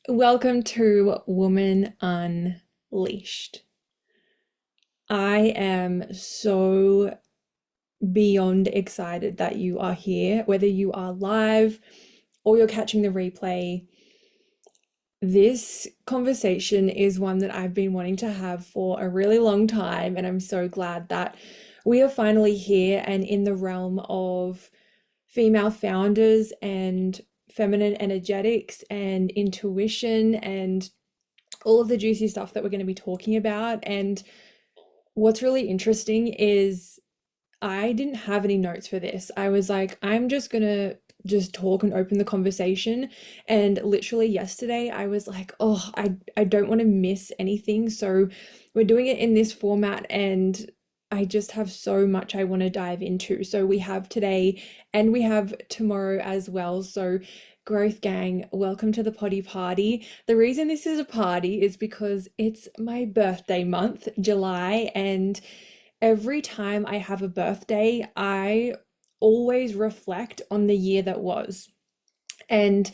Welcome to Woman Unleashed. I am so beyond excited that you are here, whether you are live or you're catching the replay. This conversation is one that I've been wanting to have for a really long time, and I'm so glad that we are finally here and in the realm of female founders and feminine energetics and intuition and all of the juicy stuff that we're going to be talking about. And what's really interesting is I didn't have any notes for this. I was like, I'm just gonna just talk and open the conversation. And literally yesterday, I was like, oh, I don't want to miss anything. So we're doing it in this format, and I just have so much I want to dive into. So we have today and we have tomorrow as well. So Growth Gang, welcome to the Potty Party. The reason this is a party is because it's my birthday month, July, and every time I have a birthday, I always reflect on the year that was. And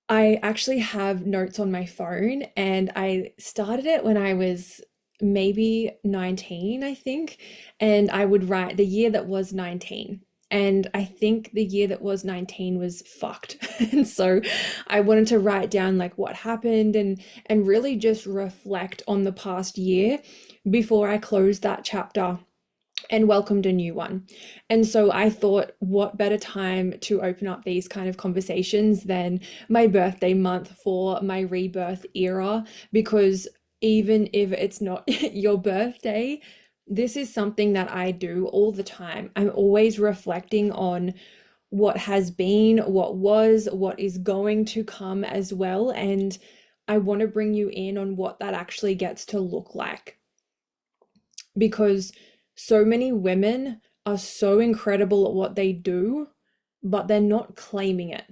I actually have notes on my phone, and I started it when I was maybe 19, I think, and I would write the year that was 19. And I think the year that was 19 was fucked. And so I wanted to write down like what happened and really just reflect on the past year before I closed that chapter and welcomed a new one. And so I thought, what better time to open up these kind of conversations than my birthday month for my rebirth era? Because even if it's not your birthday, this is something that I do all the time. I'm always reflecting on what has been, what was, what is going to come as well. And I want to bring you in on what that actually gets to look like, because so many women are so incredible at what they do, but they're not claiming it.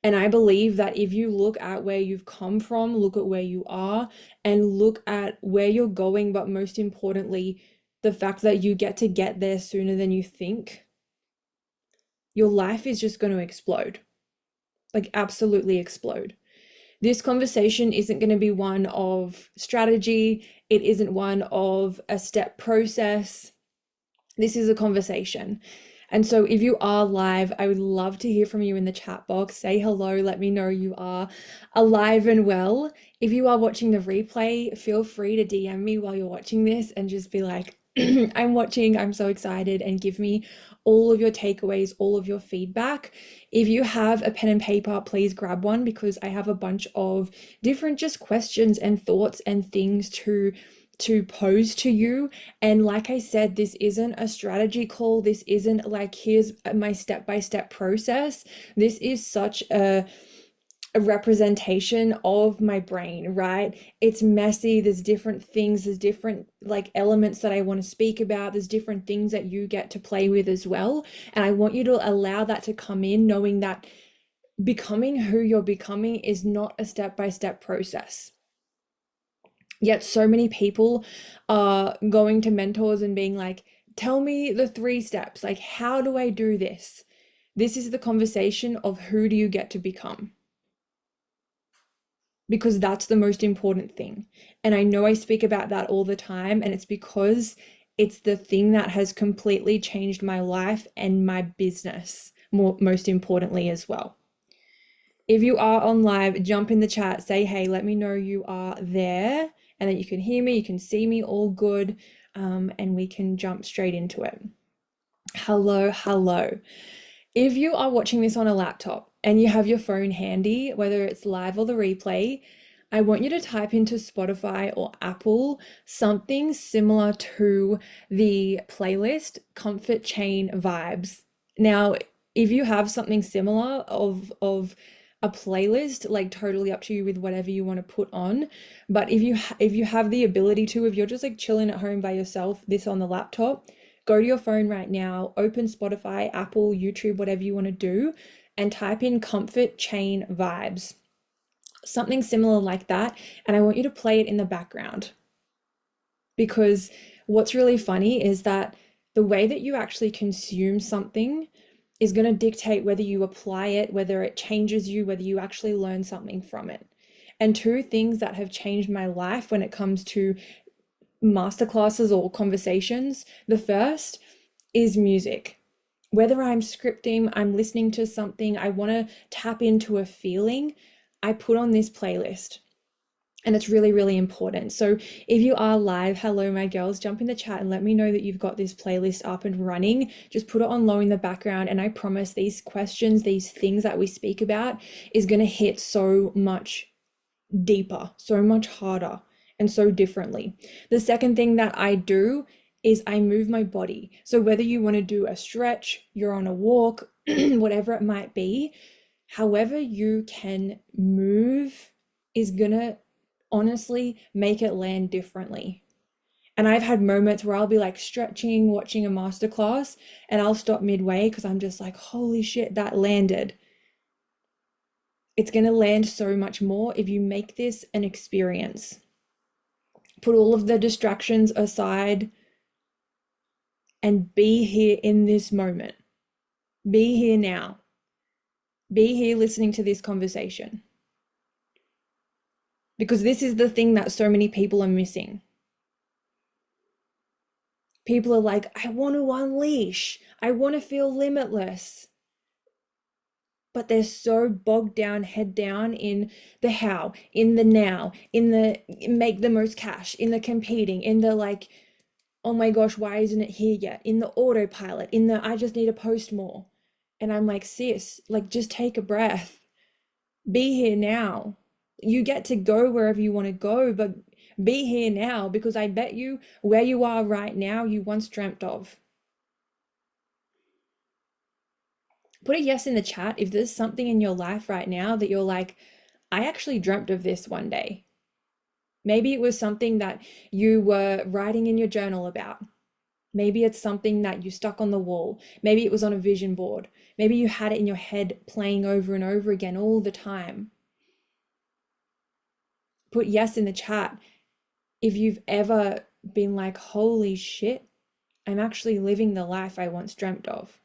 And I believe that if you look at where you've come from, look at where you are, and look at where you're going, but most importantly, the fact that you get to get there sooner than you think, your life is just going to explode. Like, absolutely explode. This conversation isn't going to be one of strategy. It isn't one of a step process. This is a conversation. And so if you are live, I would love to hear from you in the chat box. Say hello, let me know you are alive and well. If you are watching the replay, feel free to DM me while you're watching this and just be like, I'm watching, I'm so excited, and give me all of your takeaways, all of your feedback. If you have a pen and paper, please grab one, because I have a bunch of different just questions and thoughts and things to pose to you. And like I said, this isn't a strategy call. This isn't like, here's my step-by-step process. This is such a representation of my brain, right? It's messy. There's different things, there's different like elements that I want to speak about. There's different things that you get to play with as well. And I want you to allow that to come in, knowing that becoming who you're becoming is not a step-by-step process. Yet so many people are going to mentors and being like, tell me the 3 steps. Like, how do I do this? This is the conversation of who do you get to become? Because that's the most important thing. And I know I speak about that all the time, and it's because it's the thing that has completely changed my life and my business, most importantly as well. If you are on live, jump in the chat, say hey, let me know you are there and that you can hear me, you can see me, all good, and we can jump straight into it. Hello, hello. If you are watching this on a laptop and you have your phone handy, whether it's live or the replay, I want you to type into Spotify or Apple something similar to the playlist Comfort Chain Vibes. Now, if you have something similar of a playlist, like totally up to you with whatever you want to put on. But if you have the ability to, if you're just like chilling at home by yourself, this on the laptop, go to your phone right now, open Spotify, Apple, YouTube, whatever you want to do, and type in Comfort Chain Vibes. Something similar like that. And I want you to play it in the background. Because what's really funny is that the way that you actually consume something is going to dictate whether you apply it, whether it changes you, whether you actually learn something from it. And two things that have changed my life when it comes to masterclasses or conversations. The first is music. Whether I'm scripting, I'm listening to something, I want to tap into a feeling, I put on this playlist. And it's really, really important. So if you are live, hello, my girls, jump in the chat and let me know that you've got this playlist up and running. Just put it on low in the background. And I promise these questions, these things that we speak about is going to hit so much deeper, so much harder, and so differently. The second thing that I do is I move my body. So whether you want to do a stretch, you're on a walk, whatever it might be, however you can move is gonna honestly make it land differently. And I've had moments where I'll be like stretching, watching a masterclass, and I'll stop midway because I'm just like, holy shit, that landed. It's going to land so much more if you make this an experience. Put all of the distractions aside and be here in this moment. Be here now. Be here listening to this conversation. Because this is the thing that so many people are missing. People are like, I want to unleash. I want to feel limitless. But they're so bogged down, head down in the how, in the now, in the make the most cash, in the competing, in the like, oh my gosh, why isn't it here yet? In the autopilot, in the I just need to post more. And I'm like, sis, like just take a breath. Be here now. You get to go wherever you want to go, but be here now, because I bet you where you are right now, you once dreamt of. Put a yes in the chat if there's something in your life right now that you're like, I actually dreamt of this one day. Maybe it was something that you were writing in your journal about. Maybe it's something that you stuck on the wall. Maybe it was on a vision board. Maybe you had it in your head playing over and over again all the time. Put yes in the chat if you've ever been like, holy shit, I'm actually living the life I once dreamt of.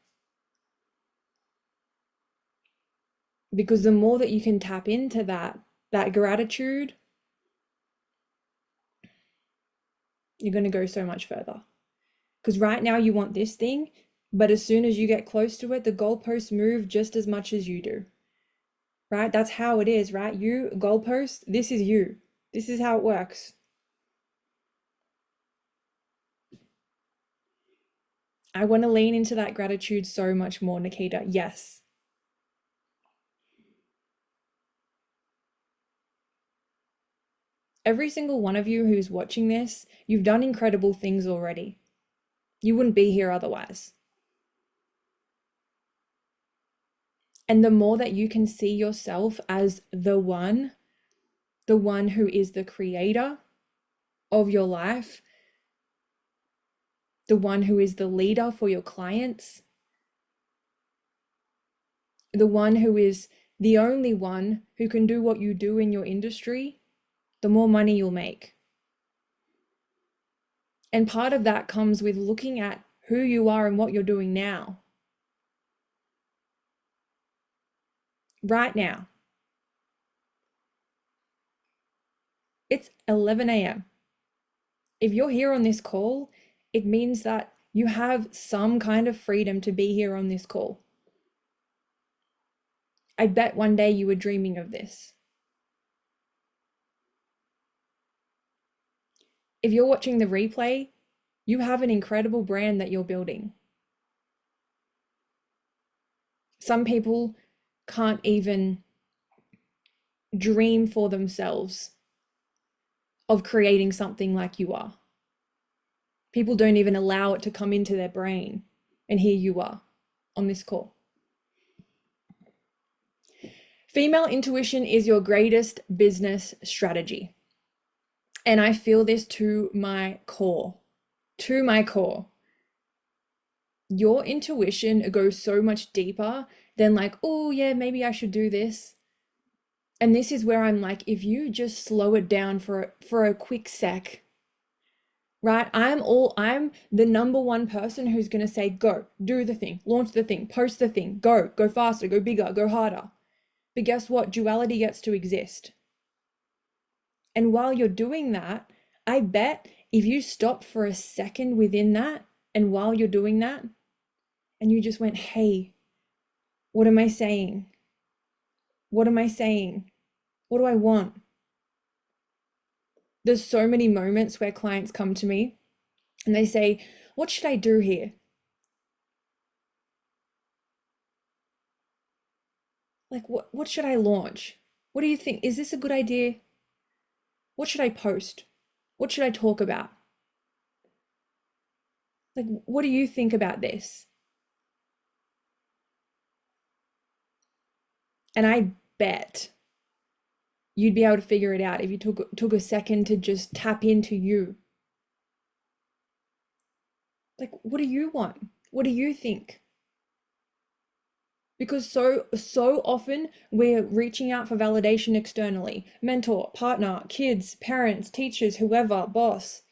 Because the more that you can tap into that gratitude, you're going to go so much further. Because right now you want this thing, but as soon as you get close to it, the goalposts move just as much as you do. Right? That's how it is, right? You, goalpost, this is you. This is how it works. I want to lean into that gratitude so much more, Nikita. Yes. Every single one of you who's watching this, you've done incredible things already. You wouldn't be here otherwise. And the more that you can see yourself as the one who is the creator of your life, the one who is the leader for your clients, the one who is the only one who can do what you do in your industry, the more money you'll make. And part of that comes with looking at who you are and what you're doing now. Right now. It's 11 a.m. If you're here on this call, it means that you have some kind of freedom to be here on this call. I bet one day you were dreaming of this. If you're watching the replay, you have an incredible brand that you're building. Some people can't even dream for themselves of creating something like you are. People don't even allow it to come into their brain, and here you are on this call. Female intuition is your greatest business strategy. And I feel this to my core. To my core. Your intuition goes so much deeper than like, oh yeah, maybe I should do this. And this is where I'm like, if you just slow it down for a quick sec, right? I'm the number one person who's going to say, go, do the thing, launch the thing, post the thing, go faster, go bigger, go harder. But guess what? Duality gets to exist. And while you're doing that, I bet if you stop for a second within that, and while you're doing that, and you just went, hey, what am I saying? What am I saying? What do I want? There's so many moments where clients come to me and they say, what should I do here? Like, what should I launch? What do you think? Is this a good idea? What should I post? What should I talk about? Like, what do you think about this? And I bet you'd be able to figure it out if you took a second to just tap into you. Like, what do you want? What do you think? Because so often we're reaching out for validation externally. Mentor, partner, kids, parents, teachers, whoever, boss.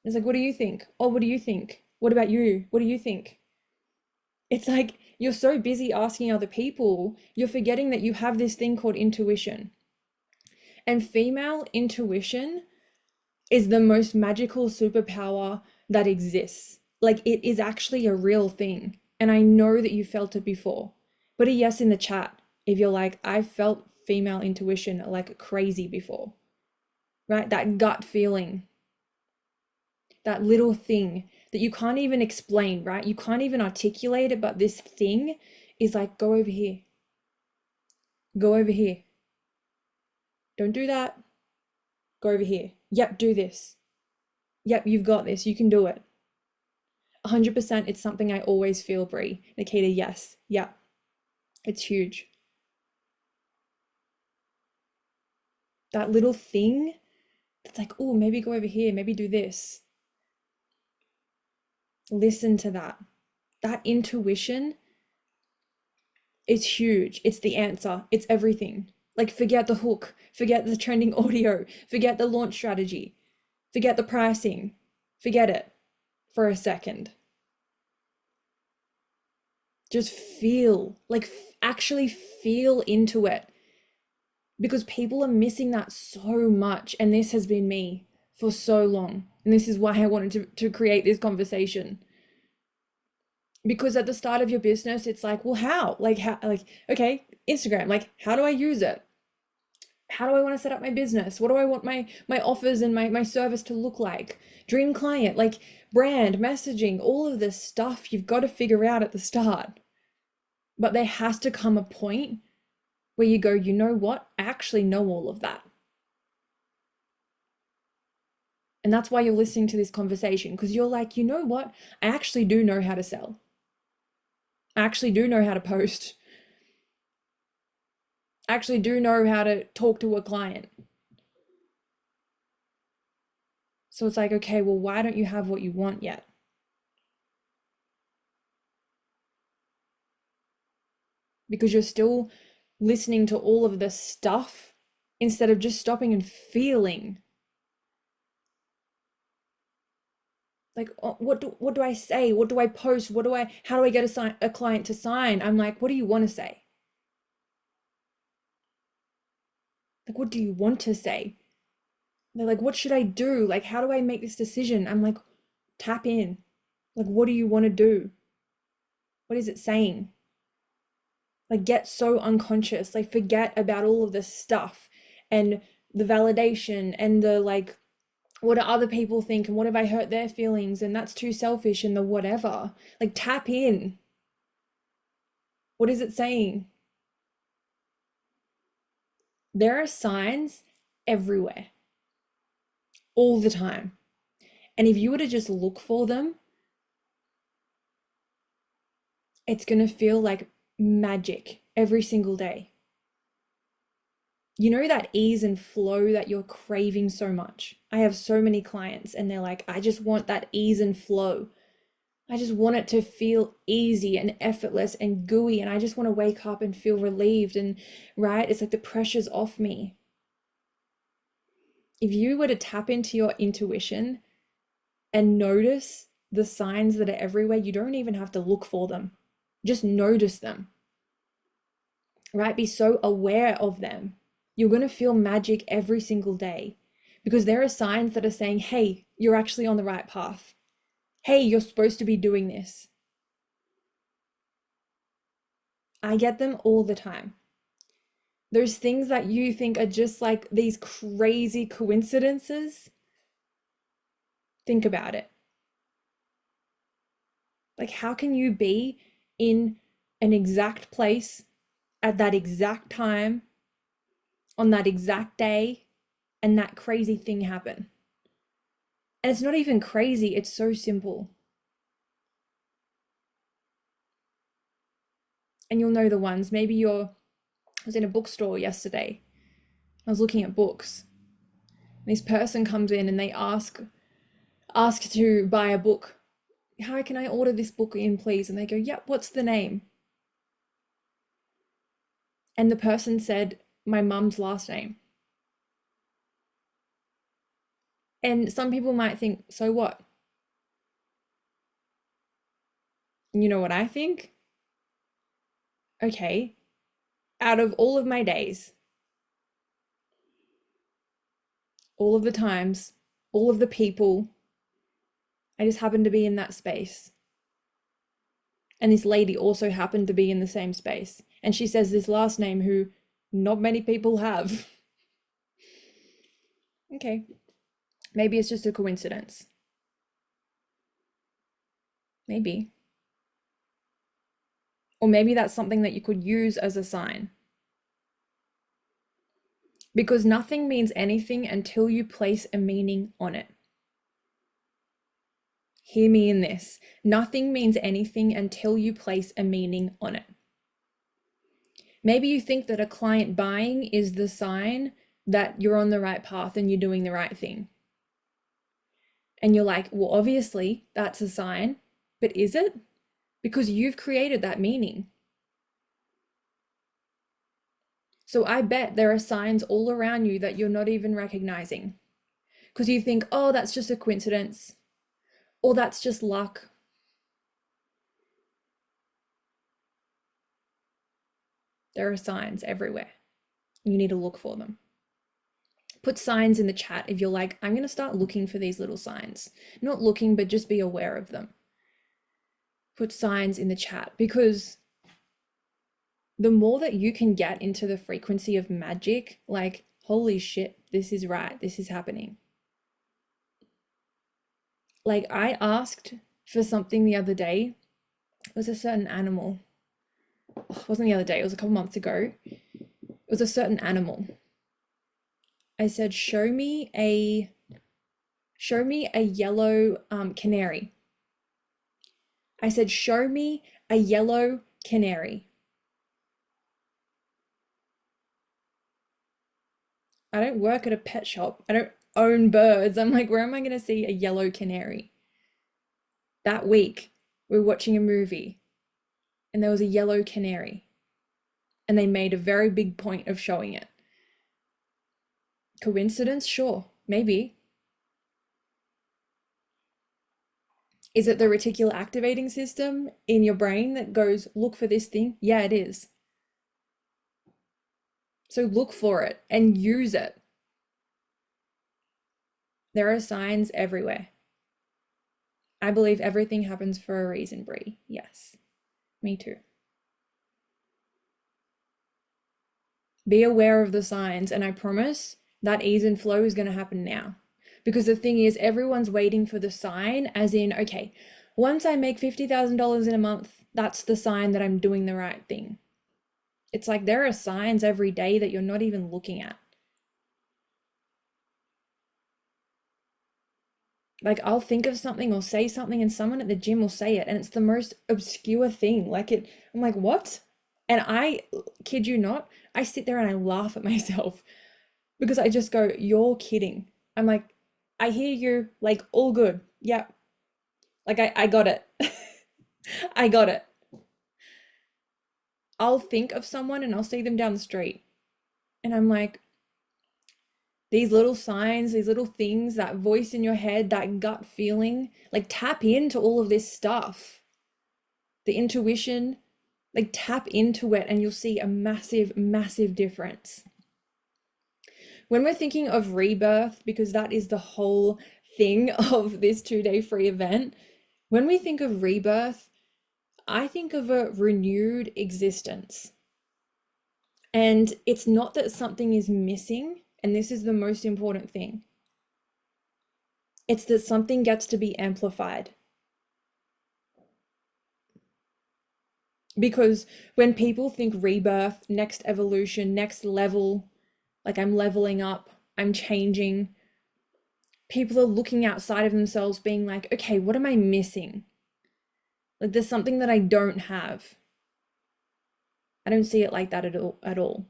It's like, what do you think? Oh, what do you think? What about you? What do you think? It's like you're so busy asking other people, you're forgetting that you have this thing called intuition. And female intuition is the most magical superpower that exists. Like, it is actually a real thing. And I know that you felt it before. Put a yes in the chat if you're like, I felt female intuition like crazy before, right? That gut feeling, that little thing that you can't even explain, right? You can't even articulate it, but this thing is like, go over here. Go over here. Don't do that. Go over here. Yep, do this. Yep, you've got this. You can do it. 100%, it's something I always feel, Brie. Nikita, yes. Yep. It's huge. That little thing that's like, oh, maybe go over here, maybe do this. Listen to that. That intuition is huge. It's the answer. It's everything. Like, forget the hook, forget the trending audio, forget the launch strategy, forget the pricing, forget it for a second. Just feel, like, actually feel into it, because people are missing that so much. And this has been me for so long. And this is why I wanted to create this conversation. Because at the start of your business, it's like, well, how? Like, okay, Instagram, like, how do I use it? How do I want to set up my business? What do I want my offers and my service to look like? Dream client, like brand, messaging, all of this stuff you've got to figure out at the start. But there has to come a point where you go, you know what? I actually know all of that. And that's why you're listening to this conversation, because you're like, you know what? I actually do know how to sell. I actually do know how to post. I actually do know how to talk to a client. So it's like, okay, well, why don't you have what you want yet? Because you're still listening to all of this stuff instead of just stopping and feeling. Like, oh, what do I say? What do I post? How do I get a client to sign? I'm like, what do you want to say? Like, what do you want to say? They're like, what should I do? Like, how do I make this decision? I'm like, tap in. Like, what do you want to do? What is it saying? Like, get so unconscious. Like, forget about all of this stuff and the validation and the like, what do other people think and what have I hurt their feelings and that's too selfish and the whatever. Like, tap in. What is it saying? There are signs everywhere, all the time. And if you were to just look for them, it's going to feel like magic every single day. You know, that ease and flow that you're craving so much. I have so many clients and they're like, I just want that ease and flow. I just want it to feel easy and effortless and gooey. And I just want to wake up and feel relieved. And right, it's like the pressure's off me. If you were to tap into your intuition and notice the signs that are everywhere. You don't even have to look for them. Just notice them, right? Be so aware of them. You're going to feel magic every single day because there are signs that are saying, hey, you're actually on the right path. Hey, you're supposed to be doing this. I get them all the time. There's things that you think are just like these crazy coincidences. Think about it. Like, how can you be in an exact place at that exact time on that exact day and that crazy thing happen? And it's not even crazy, it's so simple. And you'll know the ones. Maybe I was in a bookstore yesterday. I was looking at books. This person comes in and they ask to buy a book. How can I order this book in, please? And they go, yep, what's the name? And the person said, my mum's last name. And some people might think, so what? You know what I think? Okay, out of all of my days, all of the times, all of the people, I just happened to be in that space. And this lady also happened to be in the same space. And she says this last name who not many people have. Okay, maybe it's just a coincidence. Maybe. Or maybe that's something that you could use as a sign. Because nothing means anything until you place a meaning on it. Hear me in this. Nothing means anything until you place a meaning on it. Maybe you think that a client buying is the sign that you're on the right path and you're doing the right thing. And you're like, well, obviously that's a sign, but is it? Because you've created that meaning. So I bet there are signs all around you that you're not even recognizing because you think, oh, that's just a coincidence, or that's just luck. There are signs everywhere. You need to look for them. Put signs in the chat if you're like, I'm going to start looking for these little signs. Not looking, but just be aware of them. Put signs in the chat because the more that you can get into the frequency of magic, like, holy shit, this is right, this is happening. Like, I asked for something the other day. It was a certain animal. It wasn't the other day, it was a couple months ago. It was a certain animal. I said, show me a yellow canary. I said, show me a yellow canary. I don't work at a pet shop. I don't own birds. I'm like, where am I going to see a yellow canary? That week, we were watching a movie and there was a yellow canary. And they made a very big point of showing it. Coincidence? Sure, maybe. Is it the reticular activating system in your brain that goes, look for this thing? Yeah, it is. So look for it and use it. There are signs everywhere. I believe everything happens for a reason, Brie. Yes, me too. Be aware of the signs, and I promise that ease and flow is going to happen now. Because the thing is, everyone's waiting for the sign, as in, okay, once I make $50,000 in a month, that's the sign that I'm doing the right thing. It's like there are signs every day that you're not even looking at. Like, I'll think of something or say something, and someone at the gym will say it, and it's the most obscure thing. I'm like, what? And I kid you not, I sit there and I laugh at myself because I just go, you're kidding. I'm like, I hear you, like, all good. Yeah. Like, I got it. I got it. I'll think of someone and I'll see them down the street. And I'm like, These little signs, these little things, that voice in your head, that gut feeling, like tap into all of this stuff. The intuition, like tap into it and you'll see a massive, massive difference. When we're thinking of rebirth, because that is the whole thing of this 2-day free event, when we think of rebirth, I think of a renewed existence. And it's not that something is missing, and this is the most important thing. It's that something gets to be amplified. Because when people think rebirth, next evolution, next level, like I'm leveling up, I'm changing, people are looking outside of themselves being like, okay, what am I missing? Like there's something that I don't have. I don't see it like that at all.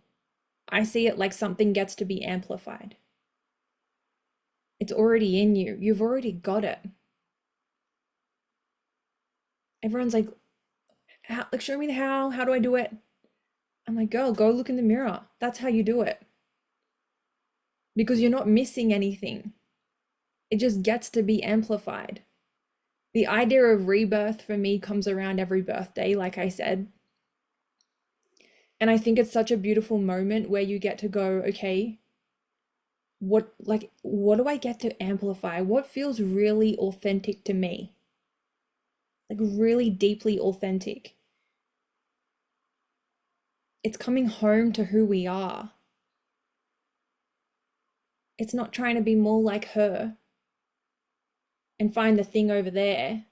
I see it like something gets to be amplified. It's already in you. You've already got it. Everyone's like, like show me the how do I do it? I'm like, girl, go look in the mirror. That's how you do it. Because you're not missing anything. It just gets to be amplified. The idea of rebirth for me comes around every birthday, like I said. And I think it's such a beautiful moment where you get to go, okay, what do I get to amplify? What feels really authentic to me? Like really deeply authentic. It's coming home to who we are. It's not trying to be more like her and find the thing over there.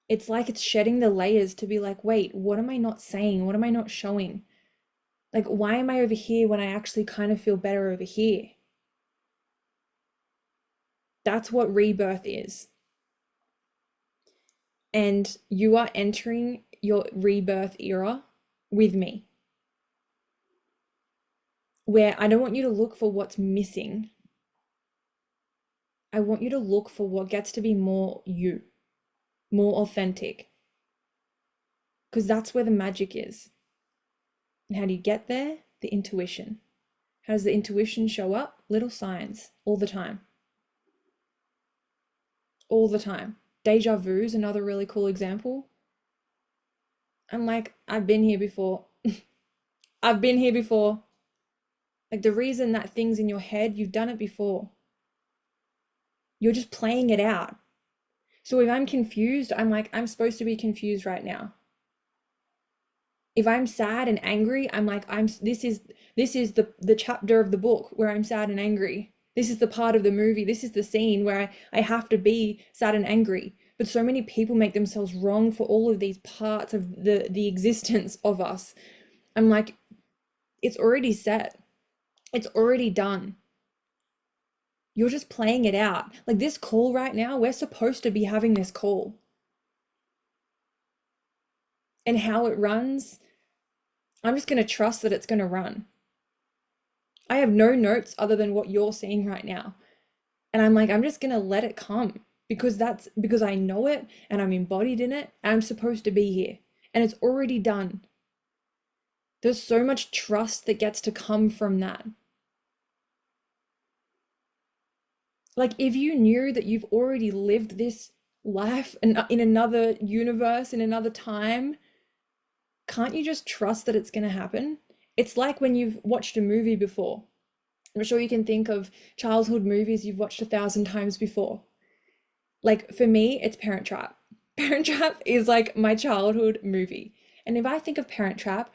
It's like it's shedding the layers to be like, wait, what am I not saying? What am I not showing? Like, why am I over here when I actually kind of feel better over here? That's what rebirth is. And you are entering your rebirth era with me, where I don't want you to look for what's missing. I want you to look for what gets to be more you, more authentic, because that's where the magic is. And how do you get there? The intuition. How does the intuition show up? Little signs all the time. All the time. Deja vu is another really cool example. I'm like, I've been here before. I've been here before. Like the reason that thing's in your head, you've done it before. You're just playing it out. So if I'm confused, I'm like, I'm supposed to be confused right now. If I'm sad and angry, I'm like, this is the chapter of the book where I'm sad and angry. This is the part of the movie. This is the scene where I have to be sad and angry. But so many people make themselves wrong for all of these parts of the existence of us. I'm like, it's already set. It's already done. You're just playing it out. Like this call right now, we're supposed to be having this call. And how it runs, I'm just going to trust that it's going to run. I have no notes other than what you're seeing right now. And I'm like, I'm just going to let it come because I know it and I'm embodied in it and I'm supposed to be here and it's already done. There's so much trust that gets to come from that. Like if you knew that you've already lived this life in another universe, in another time, can't you just trust that it's going to happen? It's like when you've watched a movie before. I'm sure you can think of childhood movies you've watched 1,000 times before. Like for me, it's Parent Trap. Parent Trap is like my childhood movie. And if I think of Parent Trap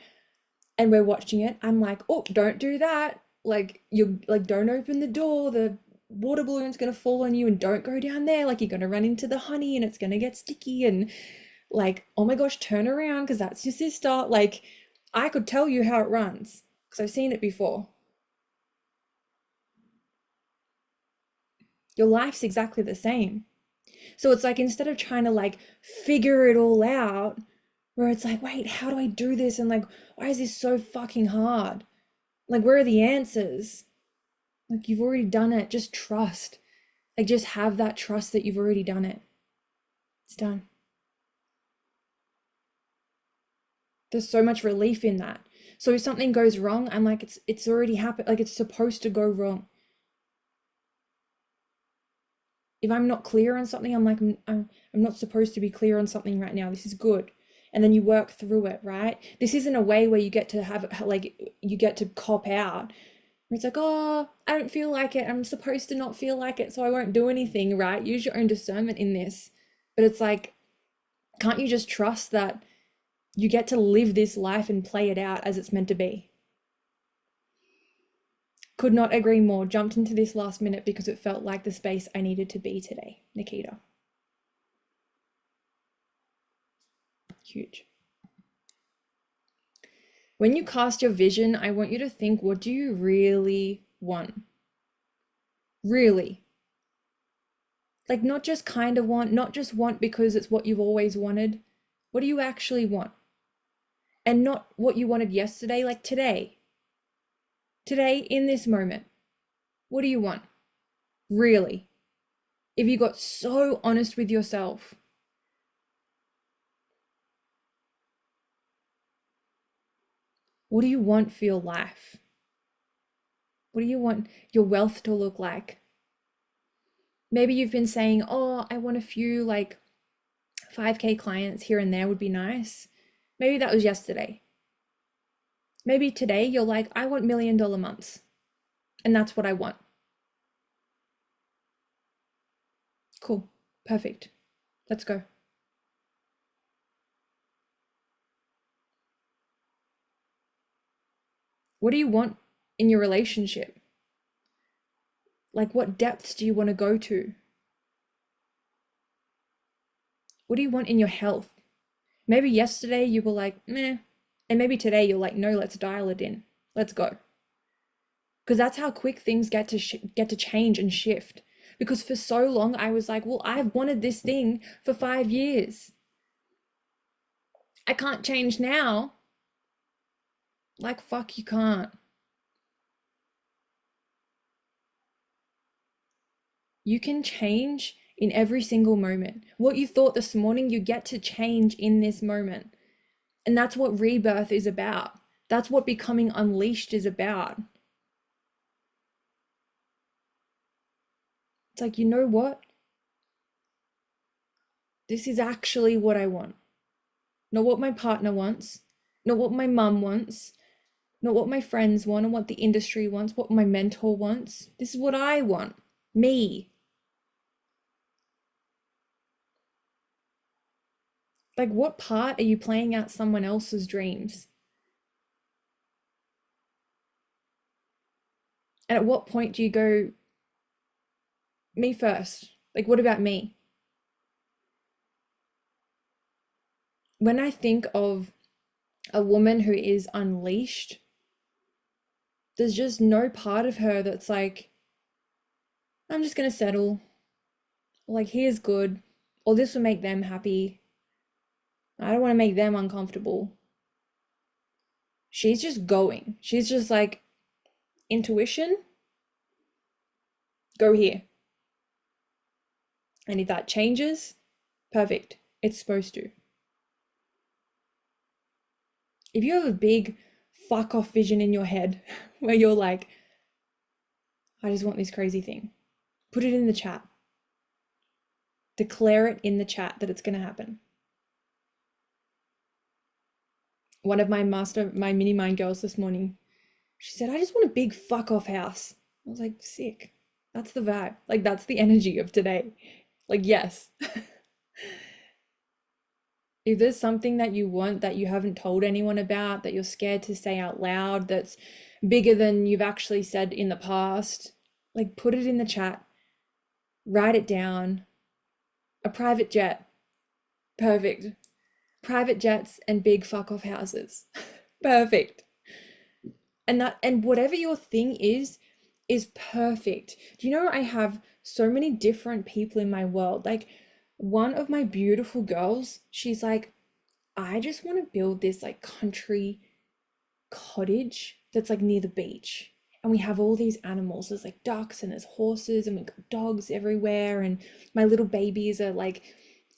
and we're watching it, I'm like, oh, don't do that. Like you like don't open the door, the water balloon's gonna fall on you and don't go down there. Like you're gonna run into the honey and it's gonna get sticky and like, oh my gosh, turn around because that's your sister. Like I could tell you how it runs because I've seen it before. Your life's exactly the same. So it's like instead of trying to like figure it all out, where it's like, wait, how do I do this? And like, why is this so fucking hard? Like, where are the answers? Like, you've already done it. Just trust. Like, just have that trust that you've already done it. It's done. There's so much relief in that. So if something goes wrong, I'm like, it's already happened, like it's supposed to go wrong. If I'm not clear on something, I'm like, I'm not supposed to be clear on something right now. This is good. And then you work through it, right? This isn't a way where you get to have like you get to cop out. Where it's like, oh, I don't feel like it. I'm supposed to not feel like it, so I won't do anything, right? Use your own discernment in this. But it's like, can't you just trust that you get to live this life and play it out as it's meant to be? Could not agree more. Jumped into this last minute because it felt like the space I needed to be today. Nikita. Huge. When you cast your vision, I want you to think, what do you really want? Really. Like, not just kind of want, not just want because it's what you've always wanted. What do you actually want? And not what you wanted yesterday, like today. Today, in this moment, what do you want? Really? If you got so honest with yourself, what do you want for your life? What do you want your wealth to look like? Maybe you've been saying, oh, I want a few like 5K clients here and there would be nice. Maybe that was yesterday. Maybe today you're like, I want $1 million months. And that's what I want. Cool. Perfect. Let's go. What do you want in your relationship? Like, what depths do you want to go to? What do you want in your health? Maybe yesterday you were like, meh. And maybe today you're like, no, let's dial it in. Let's go. Because that's how quick things get to change and shift. Because for so long I was like, well, I've wanted this thing for 5 years. I can't change now. Like, fuck, you can't. You can change in every single moment. What you thought this morning, you get to change in this moment. And that's what rebirth is about. That's what becoming unleashed is about. It's like, you know what? This is actually what I want. Not what my partner wants, not what my mum wants, not what my friends want, or what the industry wants, what my mentor wants. This is what I want. Me. Like, what part are you playing out someone else's dreams? And at what point do you go, me first? Like, what about me? When I think of a woman who is unleashed, there's just no part of her that's like, I'm just going to settle. Like, here's good. Or this will make them happy. I don't want to make them uncomfortable. She's just going. She's just like, intuition, go here. And if that changes, perfect. It's supposed to. If you have a big fuck off vision in your head where you're like, I just want this crazy thing, put it in the chat. Declare it in the chat that it's going to happen. One of my mini mind girls this morning, she said, I just want a big fuck off house. I was like, sick. That's the vibe. Like, that's the energy of today. Like, yes. If there's something that you want that you haven't told anyone about, that you're scared to say out loud, that's bigger than you've actually said in the past, like, put it in the chat, write it down. A private jet. Perfect. Private jets and big fuck off houses. Perfect. And whatever your thing is perfect. Do you know I have so many different people in my world? Like, one of my beautiful girls, she's like, I just want to build this like country cottage that's like near the beach. And we have all these animals. There's like ducks and there's horses and we've got dogs everywhere. And my little babies are like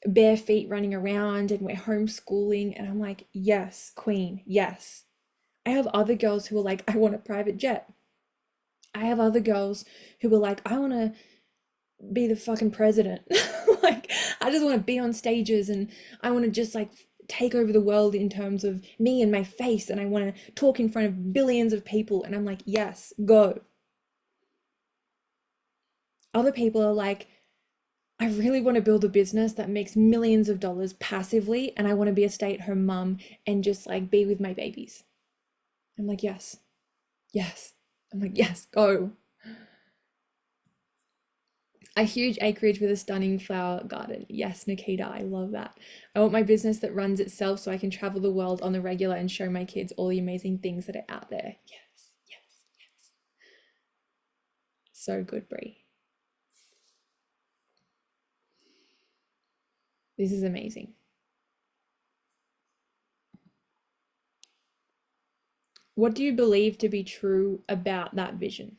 bare feet running around and we're homeschooling. And I'm like, yes, queen, yes. I have other girls who are like, I want a private jet. I have other girls who were like, I want to be the fucking president. Like, I just want to be on stages and I want to just like take over the world in terms of me and my face. And I want to talk in front of billions of people. And I'm like, yes, go. Other people are like, I really want to build a business that makes millions of dollars passively. And I want to be a stay-at-home mum and just like be with my babies. I'm like, yes, yes. I'm like, yes, go. A huge acreage with a stunning flower garden. Yes, Nikita, I love that. I want my business that runs itself so I can travel the world on the regular and show my kids all the amazing things that are out there. Yes, yes, yes. So good, Brie. This is amazing. What do you believe to be true about that vision?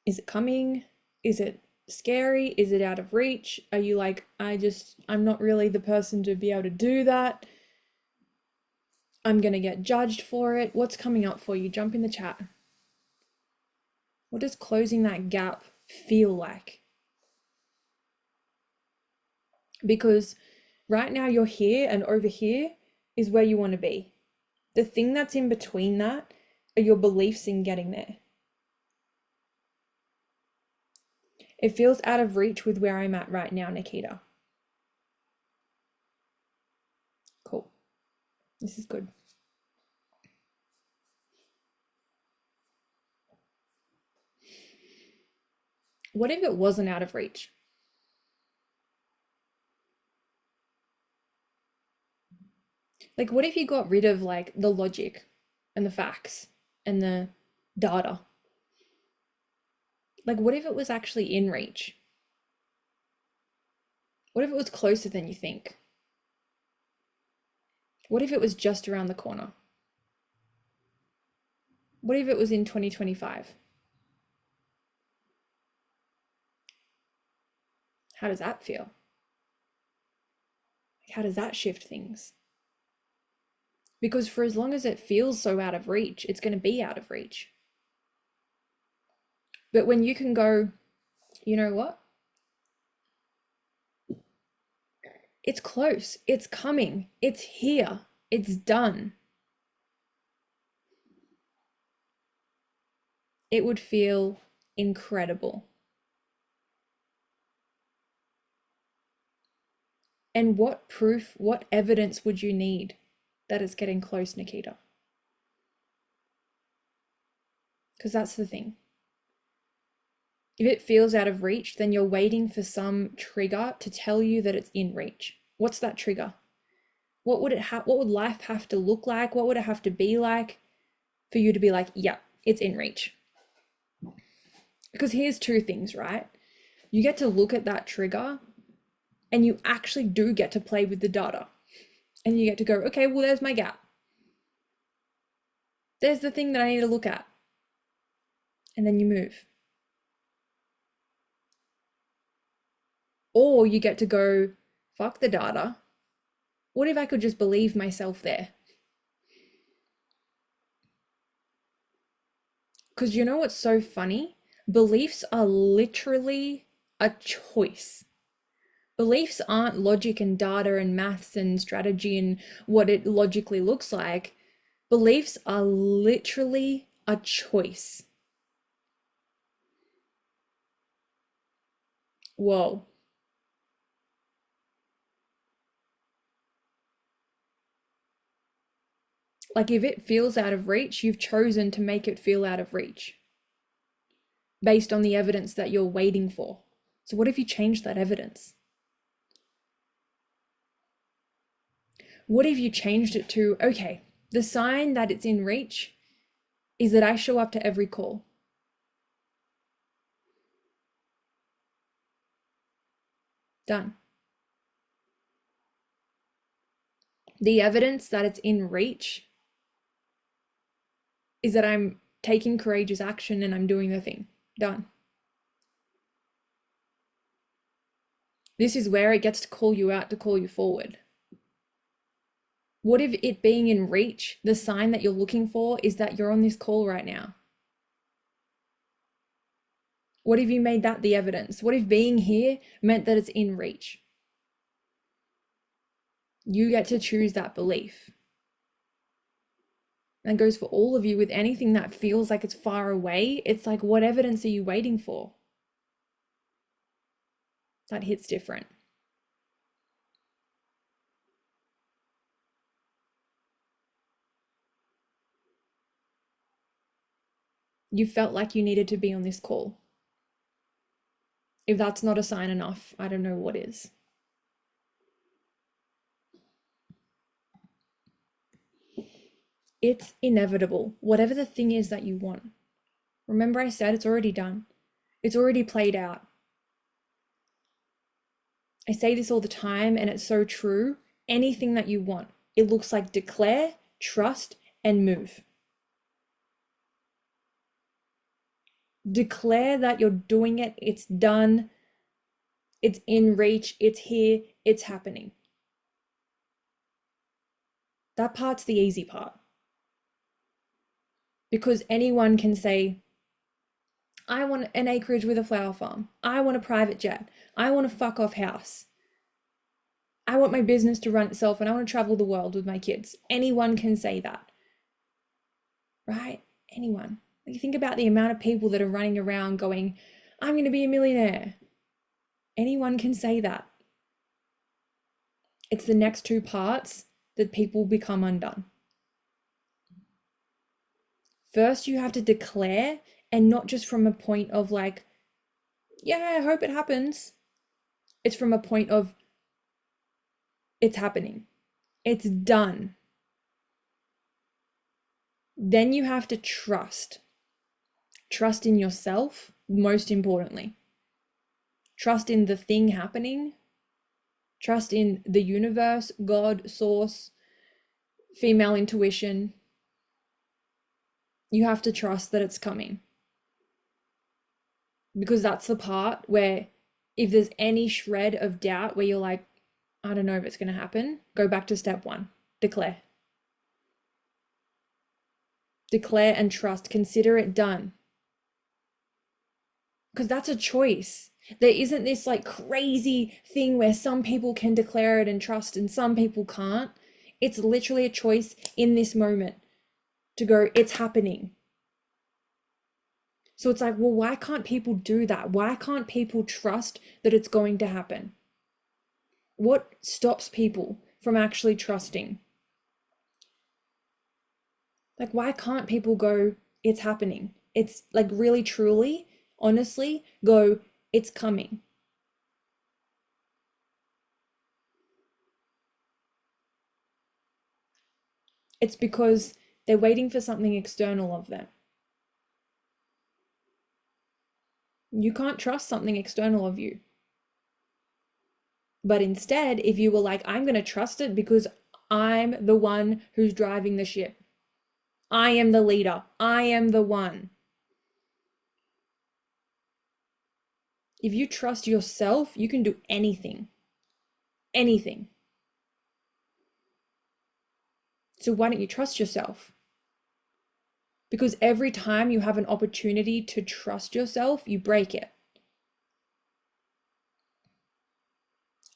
Is it coming? Is it scary? Is it out of reach? Are you like, I'm not really the person to be able to do that? I'm gonna get judged for it. What's coming up for you? Jump in the chat. What does closing that gap feel like? Because right now you're here and over here is where you want to be. The thing that's in between that are your beliefs in getting there. It feels out of reach with where I'm at right now, Nikita. Cool. This is good. What if it wasn't out of reach? Like, what if you got rid of like the logic and the facts and the data? Like, what if it was actually in reach? What if it was closer than you think? What if it was just around the corner? What if it was in 2025? How does that feel? How does that shift things? Because for as long as it feels so out of reach, it's going to be out of reach. But when you can go, you know what? It's close. It's coming. It's here. It's done. It would feel incredible. And what proof, what evidence would you need that it's getting close, Nikita? Because that's the thing. If it feels out of reach, then you're waiting for some trigger to tell you that it's in reach. What's that trigger? What would life have to look like? What would it have to be like for you to be like, yeah, it's in reach? Because here's two things, right? You get to look at that trigger and you actually do get to play with the data. And you get to go, okay, well, there's my gap. There's the thing that I need to look at. And then you move. Or you get to go, fuck the data. What if I could just believe myself there? Because you know what's so funny? Beliefs are literally a choice. Beliefs aren't logic and data and maths and strategy and what it logically looks like. Beliefs are literally a choice. Whoa. Like if it feels out of reach, you've chosen to make it feel out of reach based on the evidence that you're waiting for. So what if you change that evidence? What if you changed it to, okay, the sign that it's in reach is that I show up to every call. Done. The evidence that it's in reach is that I'm taking courageous action and I'm doing the thing. Done. This is where it gets to call you out to call you forward. What if it being in reach, the sign that you're looking for is that you're on this call right now? What if you made that the evidence? What if being here meant that it's in reach? You get to choose that belief. And goes for all of you with anything that feels like it's far away. It's like, what evidence are you waiting for? That hits different. You felt like you needed to be on this call. If that's not a sign enough, I don't know what is. It's inevitable, whatever the thing is that you want. Remember, I said it's already done, it's already played out. I say this all the time, and it's so true. Anything that you want, it looks like declare, trust, and move. Declare that you're doing it, it's done, it's in reach, it's here, it's happening. That part's the easy part. Because anyone can say, I want an acreage with a flower farm. I want a private jet. I want a fuck off house. I want my business to run itself and I want to travel the world with my kids. Anyone can say that, right? Anyone. Like, think about the amount of people that are running around going, I'm going to be a millionaire. Anyone can say that. It's the next two parts that people become undone. First, you have to declare, and not just from a point of like, yeah, I hope it happens. It's from a point of, it's happening. It's done. Then you have to trust. Trust in yourself, most importantly. Trust in the thing happening. Trust in the universe, God, source, female intuition. You have to trust that it's coming. Because that's the part where if there's any shred of doubt where you're like, I don't know if it's going to happen, go back to step one. Declare. Declare and trust. Consider it done. Because that's a choice. There isn't this like crazy thing where some people can declare it and trust and some people can't. It's literally a choice in this moment to go, it's happening. So it's like, well, why can't people do that? Why can't people trust that it's going to happen? What stops people from actually trusting? Like, why can't people go, it's happening? It's like really, truly, honestly, go, it's coming. It's because they're waiting for something external of them. You can't trust something external of you. But instead, if you were like, I'm going to trust it because I'm the one who's driving the ship. I am the leader. I am the one. If you trust yourself, you can do anything. Anything. So why don't you trust yourself? Because every time you have an opportunity to trust yourself, you break it.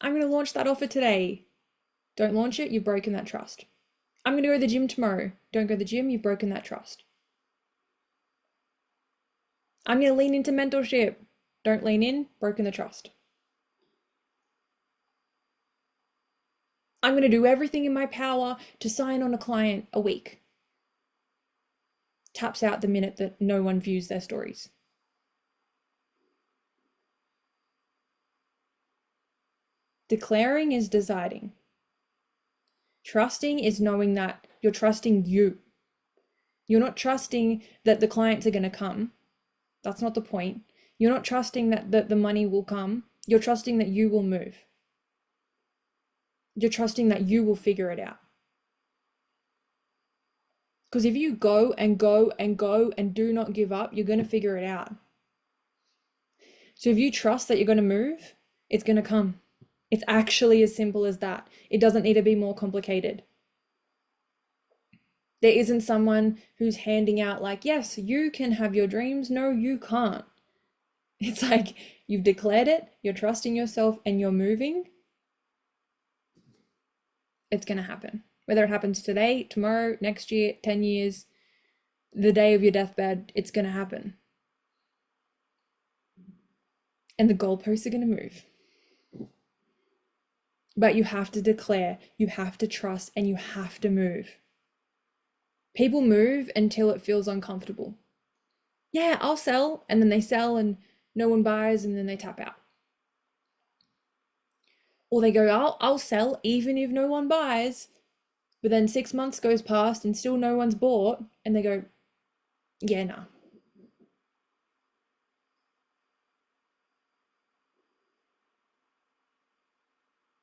I'm going to launch that offer today. Don't launch it, you've broken that trust. I'm going to go to the gym tomorrow. Don't go to the gym, you've broken that trust. I'm going to lean into mentorship. Don't lean in, broken the trust. I'm going to do everything in my power to sign on a client a week. Taps out the minute that no one views their stories. Declaring is deciding. Trusting is knowing that you're trusting you. You're not trusting that the clients are going to come. That's not the point. You're not trusting that the money will come. You're trusting that you will move. You're trusting that you will figure it out. Because if you go and go and go and do not give up, you're going to figure it out. So if you trust that you're going to move, it's going to come. It's actually as simple as that. It doesn't need to be more complicated. There isn't someone who's handing out like, yes, you can have your dreams. No, you can't. It's like you've declared it, you're trusting yourself, and you're moving. It's going to happen. Whether it happens today, tomorrow, next year, 10 years, the day of your deathbed, it's going to happen. And the goalposts are going to move. But you have to declare, you have to trust, and you have to move. People move until it feels uncomfortable. Yeah, I'll sell, and then they sell and no one buys, and then they tap out. Or they go, I'll sell even if no one buys, but then 6 months goes past and still no one's bought, and they go, yeah, nah.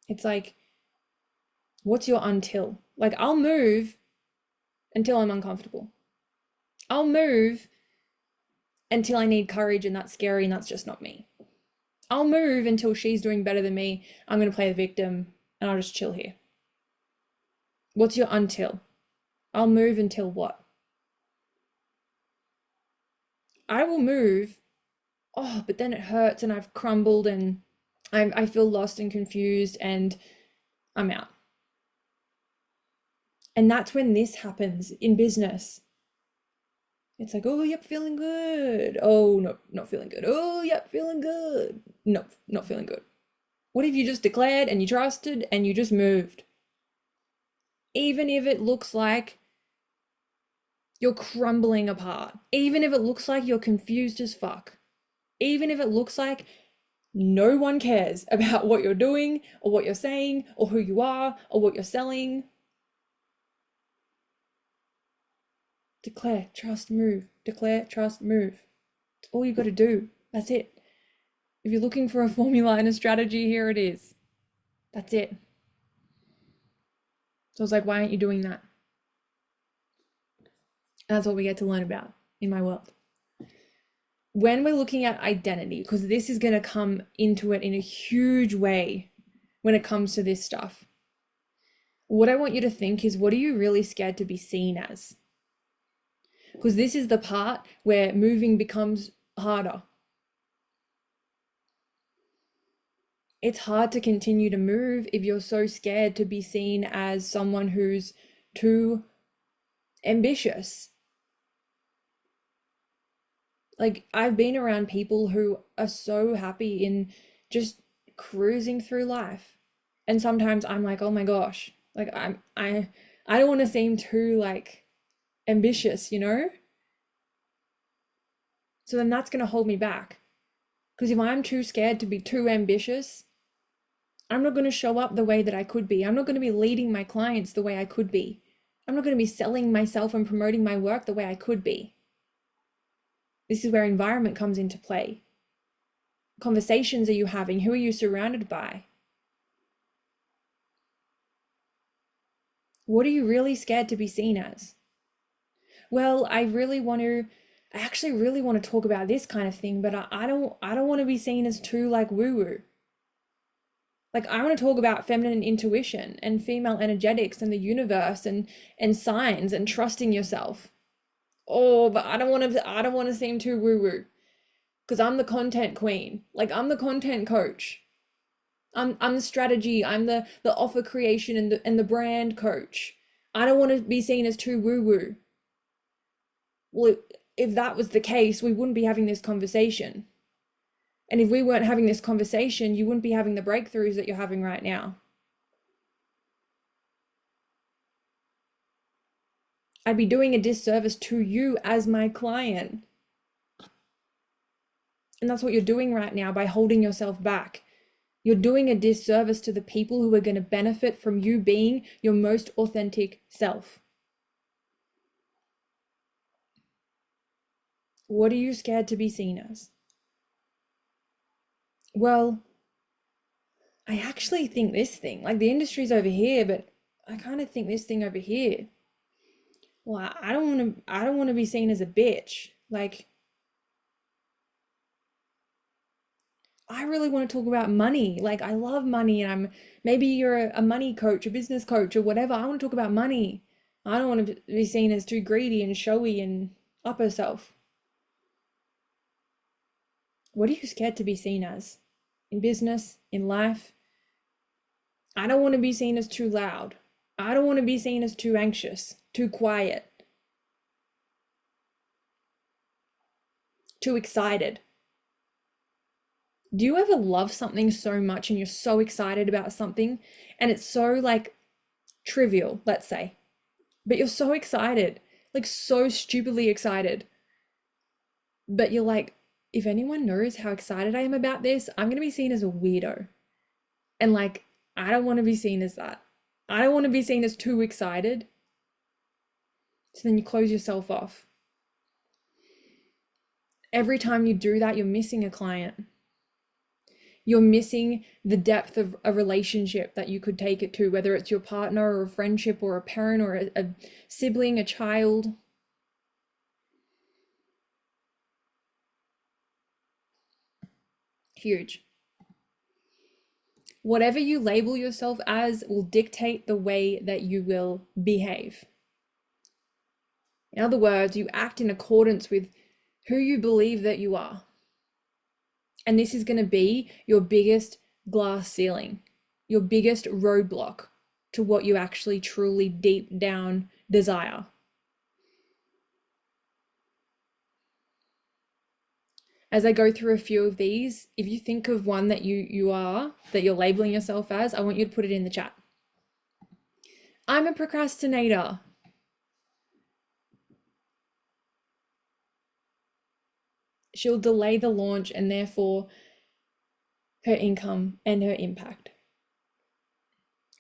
It's like, what's your until? Like, I'll move until I'm uncomfortable. I'll move until I need courage, and that's scary, and that's just not me. I'll move until she's doing better than me. I'm going to play the victim, and I'll just chill here. What's your until? I'll move until what? I will move. Oh, but then it hurts, and I've crumbled, and I feel lost and confused, and I'm out. And that's when this happens in business. It's like, oh, yep, feeling good. Oh, no, not feeling good. Oh, yep, feeling good. No, not feeling good. What if you just declared and you trusted and you just moved? Even if it looks like you're crumbling apart, even if it looks like you're confused as fuck, even if it looks like no one cares about what you're doing or what you're saying or who you are or what you're selling. Declare, trust, move. Declare, trust, move. It's all you've got to do. That's it. If you're looking for a formula and a strategy, here it is. That's it. So I was like, why aren't you doing that? And that's what we get to learn about in my world. When we're looking at identity, because this is going to come into it in a huge way when it comes to this stuff, what I want you to think is, what are you really scared to be seen as? Because this is the part where moving becomes harder. It's hard to continue to move if you're so scared to be seen as someone who's too ambitious. Like, I've been around people who are so happy in just cruising through life. And sometimes I'm like, oh my gosh, like I don't want to seem too like ambitious, you know? So then that's going to hold me back. Because if I'm too scared to be too ambitious, I'm not going to show up the way that I could be. I'm not going to be leading my clients the way I could be. I'm not going to be selling myself and promoting my work the way I could be. This is where environment comes into play. Conversations are you having? Who are you surrounded by? What are you really scared to be seen as? Well, I actually really want to talk about this kind of thing, but I don't want to be seen as too like woo-woo. Like, I want to talk about feminine intuition and female energetics and the universe and signs and trusting yourself. Oh, but I don't want to seem too woo-woo, because I'm the content queen. Like, I'm the content coach. I'm the strategy, I'm the offer creation and the brand coach. I don't want to be seen as too woo-woo. Well, if that was the case, we wouldn't be having this conversation. And if we weren't having this conversation, you wouldn't be having the breakthroughs that you're having right now. I'd be doing a disservice to you as my client. And that's what you're doing right now by holding yourself back. You're doing a disservice to the people who are going to benefit from you being your most authentic self. What are you scared to be seen as? Well, I actually think this thing, like, the industry's over here, but I kind of think this thing over here. Well, I don't want to be seen as a bitch. Like, I really want to talk about money. Like, I love money, and maybe you're a money coach, a business coach, or whatever. I want to talk about money. I don't want to be seen as too greedy and showy and up herself. What are you scared to be seen as? In business, in life? I don't want to be seen as too loud. I don't want to be seen as too anxious, too quiet, too excited. Do you ever love something so much and you're so excited about something and it's so like trivial, let's say, but you're so excited, like so stupidly excited, but you're like, if anyone knows how excited I am about this, I'm going to be seen as a weirdo. And like, I don't want to be seen as that. I don't want to be seen as too excited. So then you close yourself off. Every time you do that, you're missing a client. You're missing the depth of a relationship that you could take it to, whether it's your partner or a friendship or a parent or a sibling, a child. Huge. Whatever you label yourself as will dictate the way that you will behave. In other words, you act in accordance with who you believe that you are. And this is going to be your biggest glass ceiling, your biggest roadblock to what you actually truly deep down desire. As I go through a few of these, if you think of one that that you're labeling yourself as, I want you to put it in the chat. I'm a procrastinator. She'll delay the launch and therefore her income and her impact.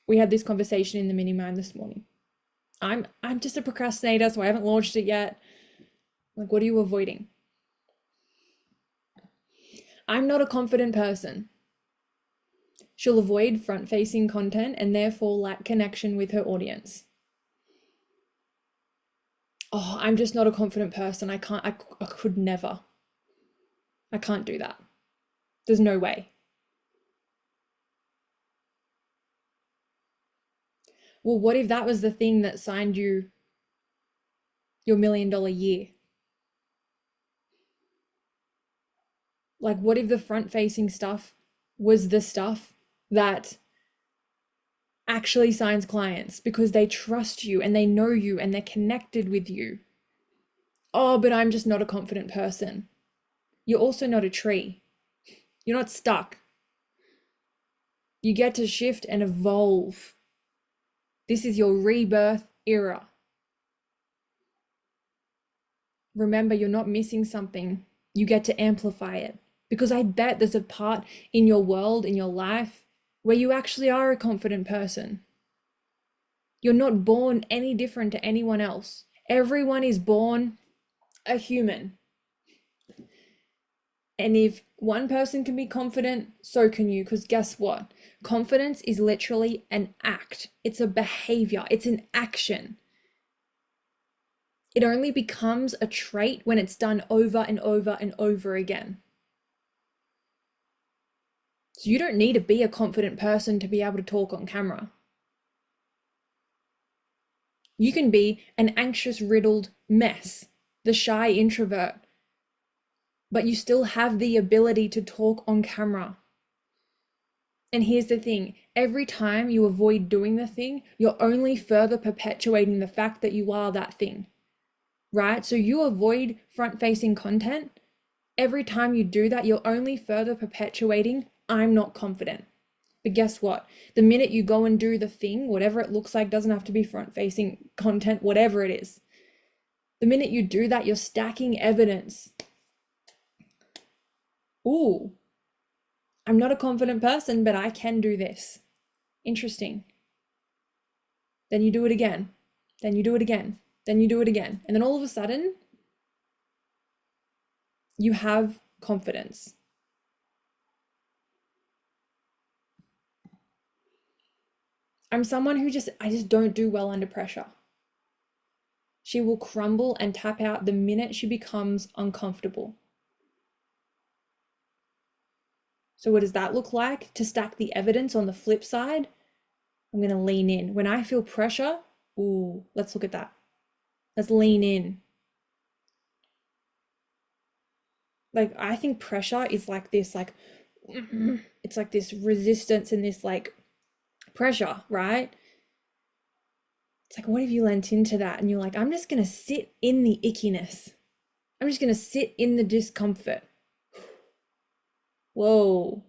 We had this conversation in the mini mind this morning. I'm just a procrastinator, so I haven't launched it yet. Like, what are you avoiding? I'm not a confident person. She'll avoid front-facing content and therefore lack connection with her audience. Oh, I'm just not a confident person. I could never. I can't do that. There's no way. Well, what if that was the thing that signed you your $1 million year? Like, what if the front-facing stuff was the stuff that actually signs clients because they trust you and they know you and they're connected with you? Oh, but I'm just not a confident person. You're also not a tree. You're not stuck. You get to shift and evolve. This is your rebirth era. Remember, you're not missing something. You get to amplify it. Because I bet there's a part in your world, in your life, where you actually are a confident person. You're not born any different to anyone else. Everyone is born a human. And if one person can be confident, so can you. Because guess what? Confidence is literally an act. It's a behavior. It's an action. It only becomes a trait when it's done over and over and over again. So you don't need to be a confident person to be able to talk on camera. You can be an anxious, riddled mess, the shy introvert, but you still have the ability to talk on camera. And here's the thing, every time you avoid doing the thing, you're only further perpetuating the fact that you are that thing, right? So you avoid front-facing content. Every time you do that, you're only further perpetuating, I'm not confident. But guess what? The minute you go and do the thing, whatever it looks like, doesn't have to be front-facing content, whatever it is. The minute you do that, you're stacking evidence. Ooh, I'm not a confident person, but I can do this. Interesting. Then you do it again. Then you do it again. Then you do it again. And then all of a sudden, you have confidence. I'm someone who I just don't do well under pressure. She will crumble and tap out the minute she becomes uncomfortable. So what does that look like? To stack the evidence on the flip side, I'm going to lean in. When I feel pressure, Ooh, let's look at that. Let's lean in. Like, I think pressure is like this, like, it's like this resistance and this like pressure, right? It's like, what if you lent into that and you're like, I'm just gonna sit in the ickiness. I'm just gonna sit in the discomfort. Whoa.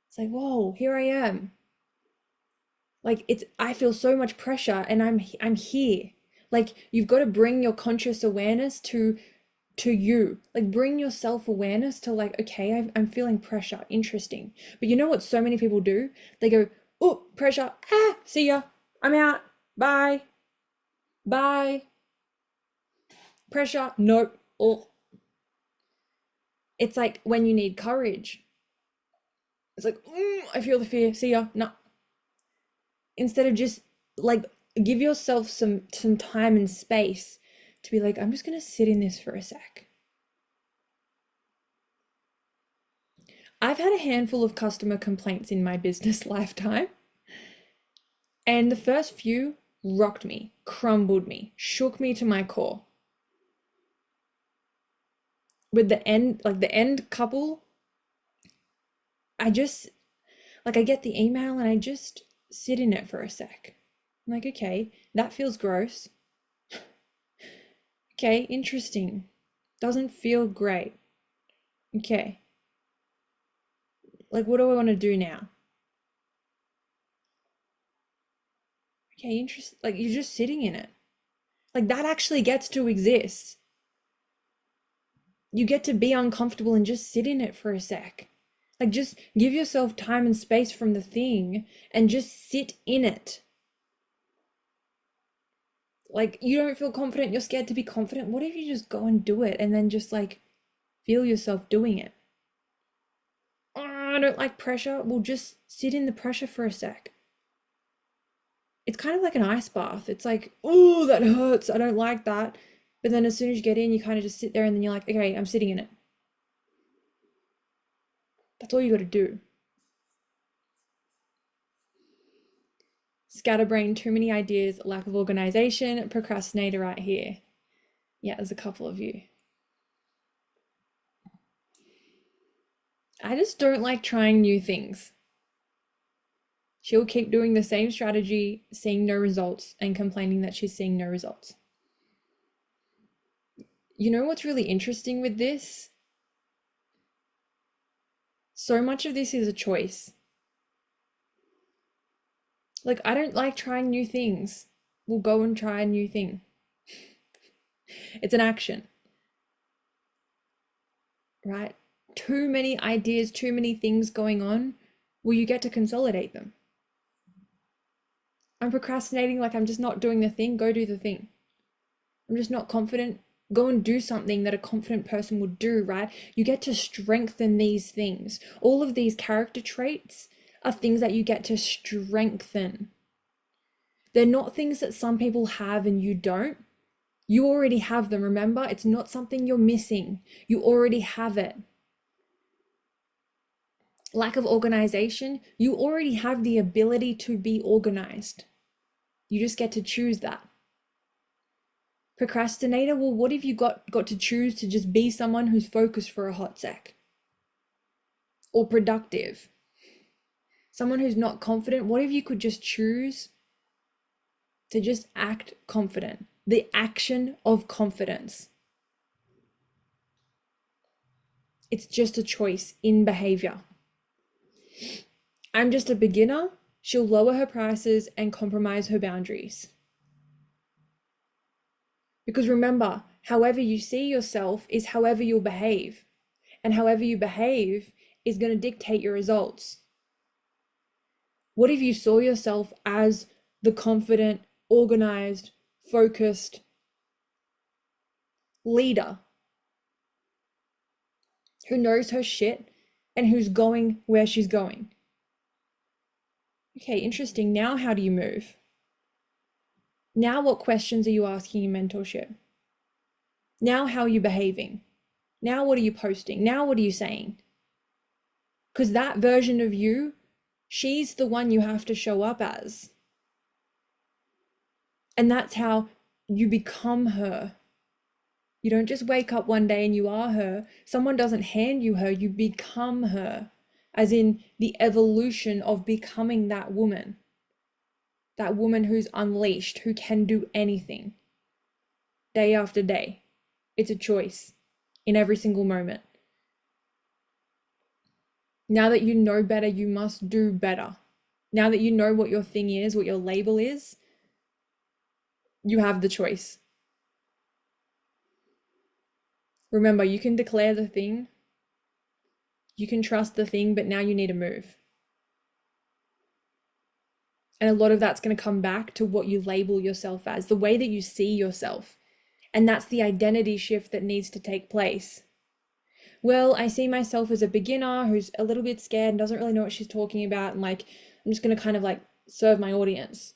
It's like, whoa, here I am. Like I feel so much pressure and I'm here. Like you've got to bring your conscious awareness to you. Like bring your self-awareness to like, okay, I'm feeling pressure. Interesting. But you know what so many people do? They go, oh, pressure. Ah, see ya. I'm out. Bye. Bye. Pressure. Nope. Oh. It's like when you need courage. It's like, I feel the fear. See ya. No. Instead of just like give yourself some time and space to be like, I'm just gonna sit in this for a sec. I've had a handful of customer complaints in my business lifetime, and the first few rocked me, crumbled me, shook me to my core. With the end couple, I just like I get the email and I just sit in it for a sec. I'm like, okay, that feels gross. Okay, interesting. Doesn't feel great. Okay. Like, what do I want to do now? Okay, interesting. Like, you're just sitting in it. Like, that actually gets to exist. You get to be uncomfortable and just sit in it for a sec. Like, just give yourself time and space from the thing and just sit in it. Like, you don't feel confident, you're scared to be confident. What if you just go and do it and then just like feel yourself doing it? Oh, I don't like pressure. Well, just sit in the pressure for a sec. It's kind of like an ice bath. It's like, oh, that hurts. I don't like that. But then as soon as you get in, you kind of just sit there and then you're like, okay, I'm sitting in it. That's all you got to do. Scatterbrain, too many ideas, lack of organization, procrastinator right here. Yeah, there's a couple of you. I just don't like trying new things. She'll keep doing the same strategy, seeing no results, and complaining that she's seeing no results. You know what's really interesting with this? So much of this is a choice. Like, I don't like trying new things. We'll go and try a new thing. It's an action, right? Too many ideas, too many things going on. Will you get to consolidate them? I'm procrastinating, like I'm just not doing the thing. Go do the thing. I'm just not confident. Go and do something that a confident person would do, right? You get to strengthen these things. All of these character traits are things that you get to strengthen. They're not things that some people have and you don't. You already have them, remember? It's not something you're missing. You already have it. Lack of organization, you already have the ability to be organized. You just get to choose that. Procrastinator, well, what if you got to choose to just be someone who's focused for a hot sec? Or productive? Someone who's not confident, what if you could just choose to just act confident? The action of confidence. It's just a choice in behavior. I'm just a beginner. She'll lower her prices and compromise her boundaries. Because remember, however you see yourself is however you'll behave. And however you behave is going to dictate your results. What if you saw yourself as the confident, organized, focused leader who knows her shit and who's going where she's going? Okay, interesting. Now, how do you move? Now, what questions are you asking in mentorship? Now, how are you behaving? Now, what are you posting? Now, what are you saying? Because that version of you, she's the one you have to show up as. And that's how you become her. You don't just wake up one day and you are her. Someone doesn't hand you her, you become her. As in the evolution of becoming that woman. That woman who's unleashed, who can do anything. Day after day. It's a choice in every single moment. Now that you know better, you must do better. Now that you know what your thing is, what your label is, you have the choice. Remember, you can declare the thing, you can trust the thing, but now you need to move. And a lot of that's going to come back to what you label yourself as, the way that you see yourself. And that's the identity shift that needs to take place. Well, I see myself as a beginner who's a little bit scared and doesn't really know what she's talking about. And like, I'm just going to kind of like serve my audience.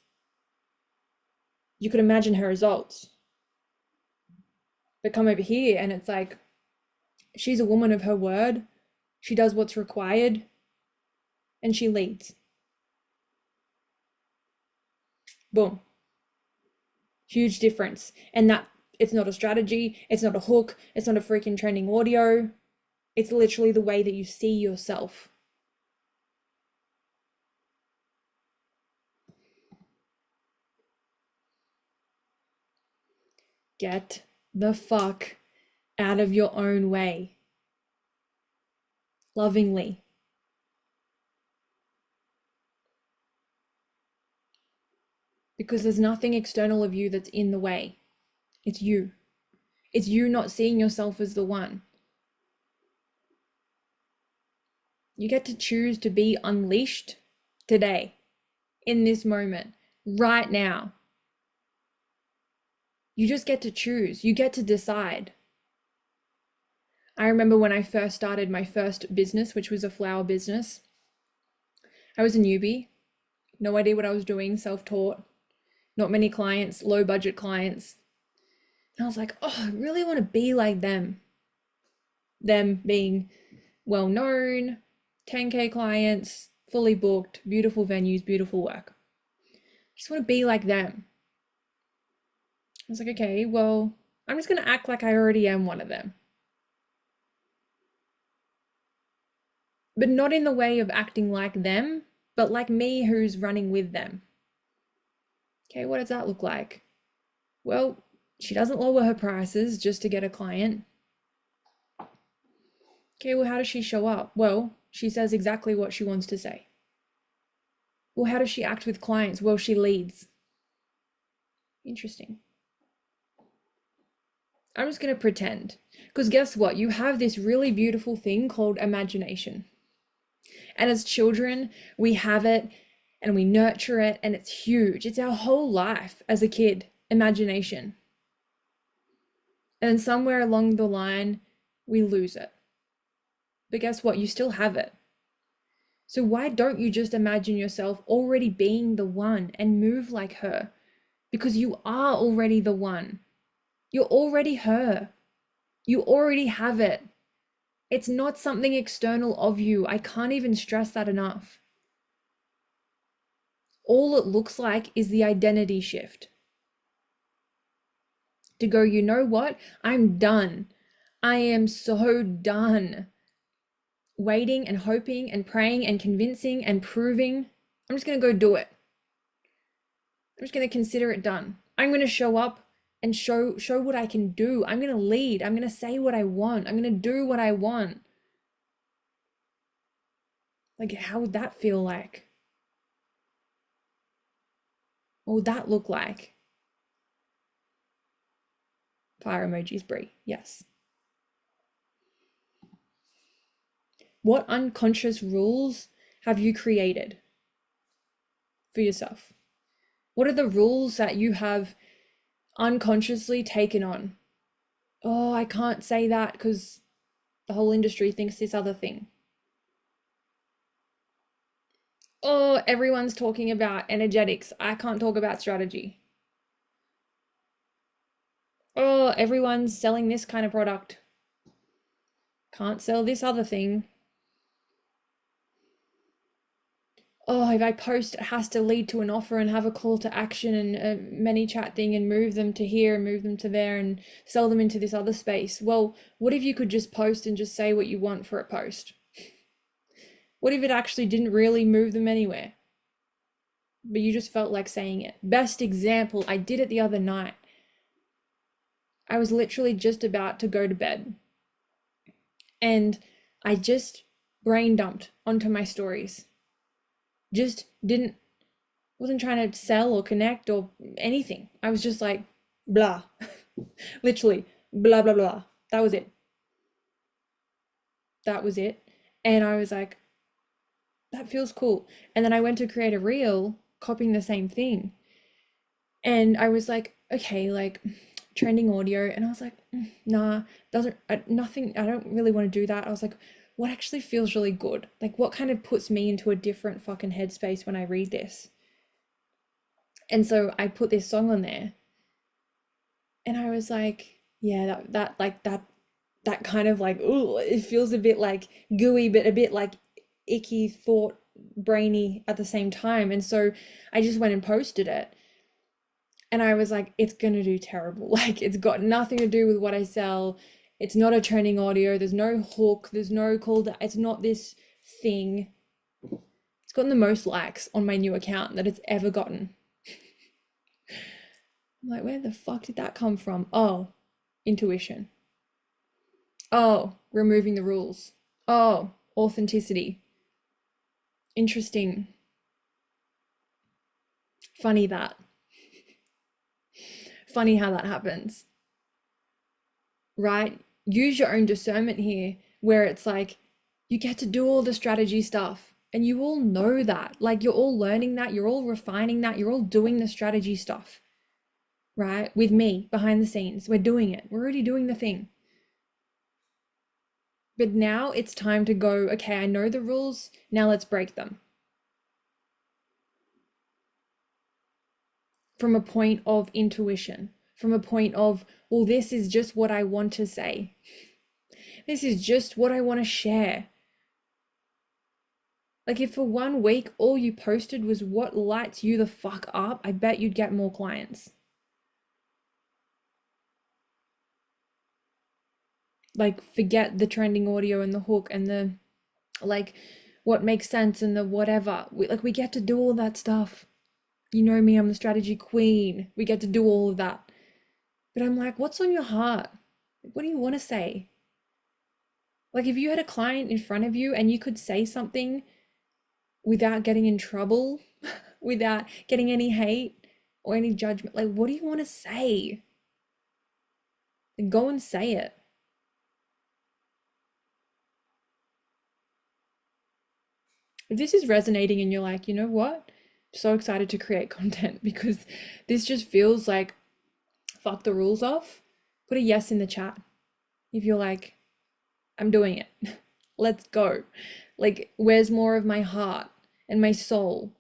You could imagine her results. But come over here and it's like, she's a woman of her word. She does what's required and she leads. Boom. Huge difference. And that it's not a strategy, it's not a hook, it's not a freaking trending audio. It's literally the way that you see yourself. Get the fuck out of your own way. Lovingly. Because there's nothing external of you that's in the way. It's you. It's you not seeing yourself as the one. You get to choose to be unleashed today, in this moment, right now. You just get to choose. You get to decide. I remember when I first started my first business, which was a flower business. I was a newbie, no idea what I was doing, self-taught, not many clients, low budget clients. And I was like, oh, I really want to be like them. Them being well known, 10K clients, fully booked, beautiful venues, beautiful work. I just want to be like them. I was like, okay, well, I'm just going to act like I already am one of them. But not in the way of acting like them, but like me who's running with them. Okay, what does that look like? Well, she doesn't lower her prices just to get a client. Okay, well, how does she show up? Well, she says exactly what she wants to say. Well, how does she act with clients? Well, she leads. Interesting. I'm just going to pretend. Because guess what? You have this really beautiful thing called imagination. And as children, we have it and we nurture it, and it's huge. It's our whole life as a kid, imagination. And somewhere along the line, we lose it. But guess what? You still have it. So why don't you just imagine yourself already being the one and move like her? Because you are already the one. You're already her. You already have it. It's not something external of you. I can't even stress that enough. All it looks like is the identity shift. To go, you know what? I'm done. I am so done waiting and hoping and praying and convincing and proving. I'm just going to go do it. I'm just going to consider it done. I'm going to show up and show what I can do. I'm going to lead. I'm going to say what I want. I'm going to do what I want. Like, how would that feel like? What would that look like? Fire emojis, Brie. Yes. What unconscious rules have you created for yourself? What are the rules that you have unconsciously taken on? Oh, I can't say that because the whole industry thinks this other thing. Oh, everyone's talking about energetics. I can't talk about strategy. Oh, everyone's selling this kind of product. Can't sell this other thing. oh, if I post, it has to lead to an offer and have a call to action and a many chat thing and move them to here and move them to there and sell them into this other space. Well, what if you could just post and just say what you want for a post? What if it actually didn't really move them anywhere, but you just felt like saying it? Best example, I did it the other night. I was literally just about to go to bed and I just brain dumped onto my stories. Just wasn't trying to sell or connect or anything. I was just like, blah. Literally, blah, blah, blah. That was it. That was it. And I was like, that feels cool. And then I went to create a reel copying the same thing. And I was like, okay, like trending audio. And I was like, nah, nothing, I don't really want to do that. I was like, what actually feels really good? Like, what kind of puts me into a different fucking headspace when I read this? And so I put this song on there. And I was like, yeah, that kind of like, ooh, it feels a bit like gooey, but a bit like icky, thought brainy at the same time. And so I just went and posted it. And I was like, it's gonna do terrible. Like, it's got nothing to do with what I sell. It's not a trending audio. There's no hook. There's no call to, it's not this thing. It's gotten the most likes on my new account that it's ever gotten. I'm like, where the fuck did that come from? Oh, intuition. Oh, removing the rules. Oh, authenticity. Interesting. Funny that. Funny how that happens, right? Use your own discernment here, where it's like you get to do all the strategy stuff and you all know that. Like, you're all learning that, you're all refining that, you're all doing the strategy stuff, right? With me behind the scenes, we're doing it. We're already doing the thing. But now it's time to go, okay, I know the rules, now let's break them. From a point of intuition, from a point of, well, this is just what I want to say. This is just what I want to share. Like, if for 1 week all you posted was what lights you the fuck up, I bet you'd get more clients. Like, forget the trending audio and the hook and the, like, what makes sense and the whatever. We get to do all that stuff. You know me, I'm the strategy queen. We get to do all of that. But I'm like, what's on your heart? What do you want to say? Like, if you had a client in front of you and you could say something without getting in trouble, without getting any hate or any judgment, like, what do you want to say? Then go and say it. If this is resonating and you're like, you know what? I'm so excited to create content because this just feels like fuck the rules off. Put a yes in the chat. If you're like, I'm doing it. Let's go. Like, where's more of my heart and my soul?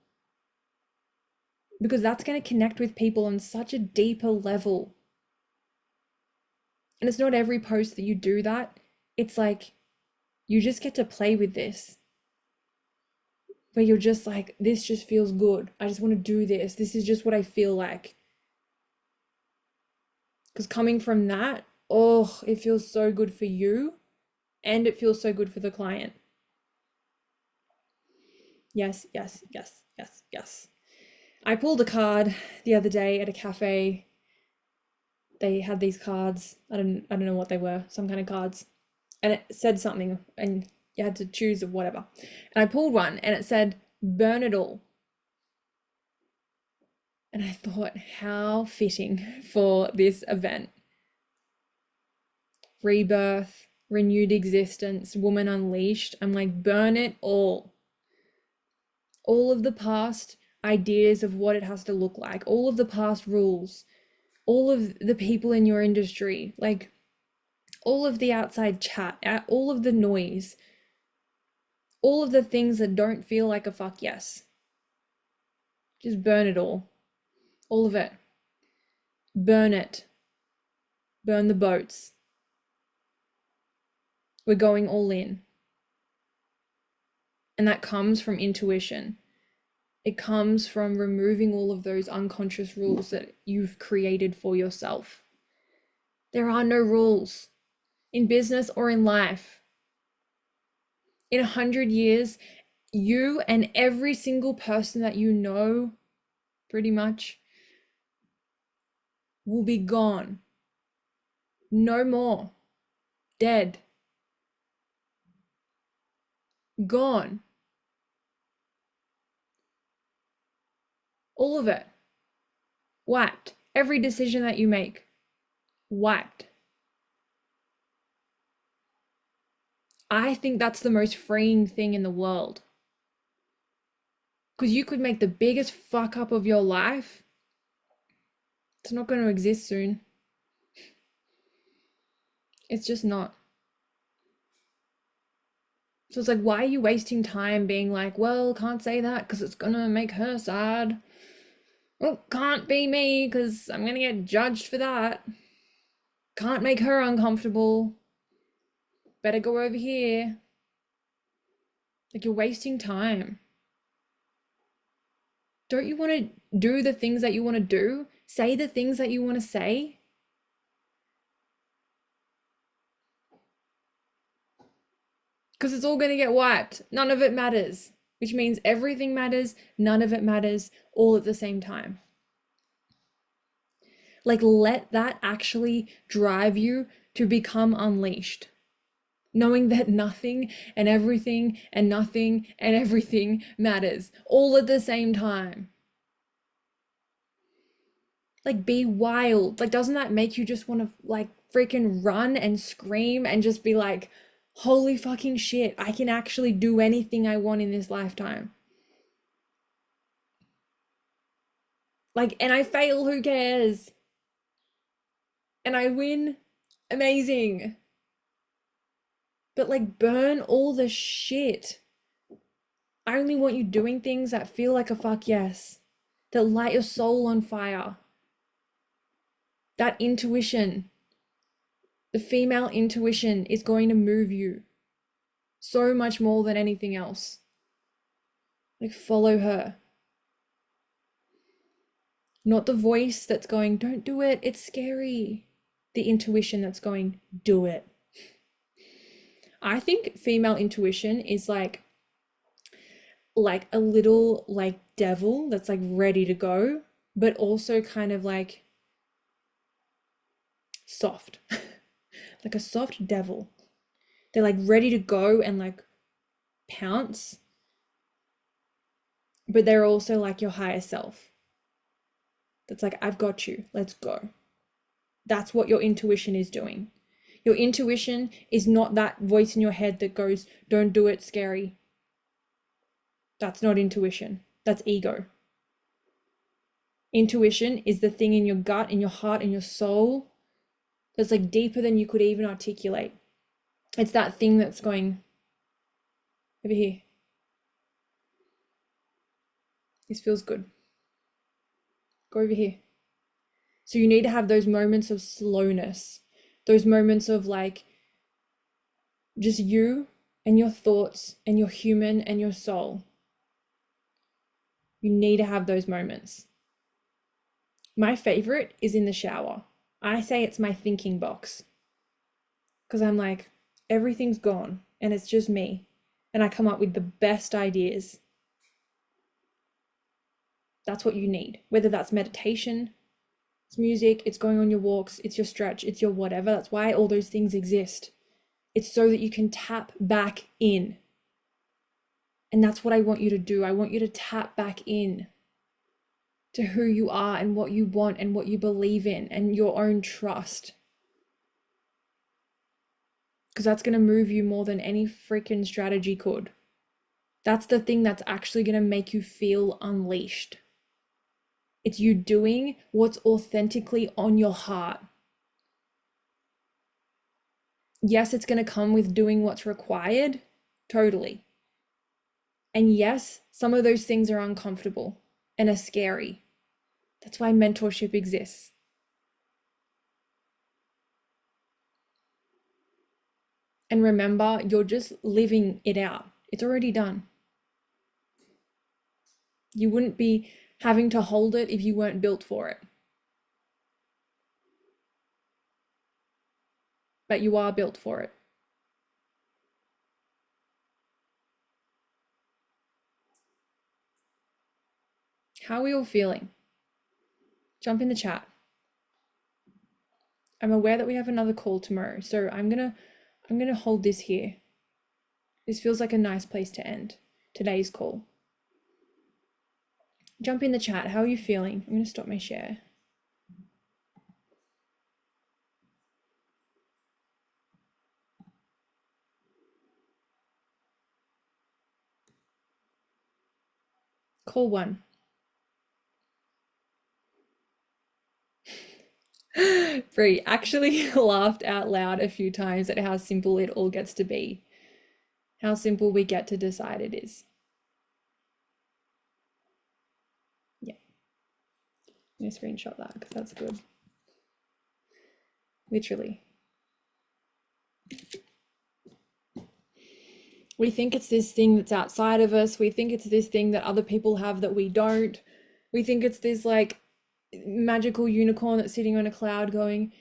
Because that's going to connect with people on such a deeper level. And it's not every post that you do that. It's like, you just get to play with this. Where you're just like, this just feels good. I just want to do this. This is just what I feel like. Because coming from that, oh, it feels so good for you and it feels so good for the client. Yes, yes, yes, yes, yes. I pulled a card the other day at a cafe. They had these cards. I don't know what they were, some kind of cards. And it said something and you had to choose whatever. And I pulled one and it said, burn it all. And I thought, how fitting for this event. Rebirth, renewed existence, woman unleashed. I'm like, burn it all. All of the past ideas of what it has to look like, all of the past rules, all of the people in your industry, like all of the outside chat, all of the noise, all of the things that don't feel like a fuck yes. Just burn it all. All of it. Burn it. Burn the boats. We're going all in. And that comes from intuition. It comes from removing all of those unconscious rules that you've created for yourself. There are no rules in business or in life. In 100 years, you and every single person that you know, pretty much, will be gone. No more. Dead. Gone. All of it. Wiped. Every decision that you make. Wiped. I think that's the most freeing thing in the world. Because you could make the biggest fuck up of your life. It's not going to exist soon. It's just not. So it's like, why are you wasting time being like, well, can't say that because it's going to make her sad. Well, can't be me because I'm going to get judged for that. Can't make her uncomfortable. Better go over here. Like, you're wasting time. Don't you want to do the things that you want to do? Say the things that you want to say? Because it's all going to get wiped. None of it matters, which means everything matters, none of it matters, all at the same time. Like, let that actually drive you to become unleashed. Knowing that nothing and everything and nothing and everything matters, all at the same time. Like, be wild. Like, doesn't that make you just want to, like, freaking run and scream and just be like, holy fucking shit, I can actually do anything I want in this lifetime. Like, and I fail, who cares? And I win, amazing. But like, burn all the shit. I only want you doing things that feel like a fuck yes, that light your soul on fire. That intuition, the female intuition, is going to move you so much more than anything else. Like, follow her. Not the voice that's going, don't do it, it's scary. The intuition that's going, do it. I think female intuition is like a little like devil that's like ready to go, but also kind of like soft. Like a soft devil. They're like ready to go and like pounce, but they're also like your higher self. That's like, I've got you, let's go. That's what your intuition is doing. Your intuition is not that voice in your head that goes, don't do it, scary. That's not intuition. That's ego. Intuition is the thing in your gut, in your heart, in your soul that's like deeper than you could even articulate. It's that thing that's going over here. This feels good. Go over here. So you need to have those moments of slowness, those moments of like just you and your thoughts and your human and your soul. You need to have those moments. My favorite is in the shower. I say it's my thinking box because I'm like, everything's gone and it's just me. And I come up with the best ideas. That's what you need, whether that's meditation, it's music, it's going on your walks, it's your stretch, it's your whatever. That's why all those things exist. It's so that you can tap back in. And that's what I want you to do. I want you to tap back in to who you are and what you want and what you believe in and your own trust. Because that's going to move you more than any freaking strategy could. That's the thing that's actually going to make you feel unleashed. It's you doing what's authentically on your heart. Yes, it's going to come with doing what's required, totally. And yes, some of those things are uncomfortable and are scary. That's why mentorship exists. And remember, you're just living it out. It's already done. You wouldn't be having to hold it if you weren't built for it. But you are built for it. How are we all feeling? Jump in the chat. I'm aware that we have another call tomorrow, so I'm gonna hold this here. This feels like a nice place to end today's call. Jump in the chat. How are you feeling? I'm gonna stop my share. Call 1. Bree actually laughed out loud a few times at how simple it all gets to be. How simple we get to decide it is. Yeah. I'm gonna screenshot that because that's good. Literally. We think it's this thing that's outside of us. We think it's this thing that other people have that we don't. We think it's this like magical unicorn that's sitting on a cloud going,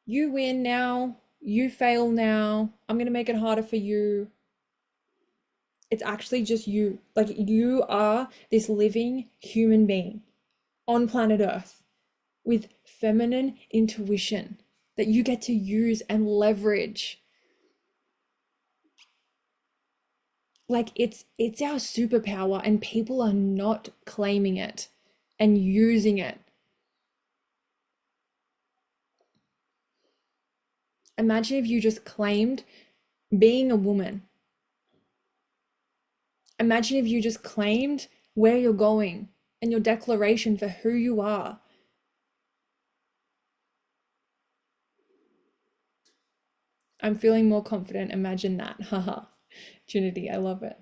you win now, you fail now, I'm gonna make it harder for you. It's actually just you. Like, you are this living human being on planet Earth with feminine intuition that you get to use and leverage. Like, it's our superpower, and people are not claiming it and using it. Imagine if you just claimed being a woman. Imagine if you just claimed where you're going and your declaration for who you are. I'm feeling more confident. Imagine that. Haha. Trinity, I love it.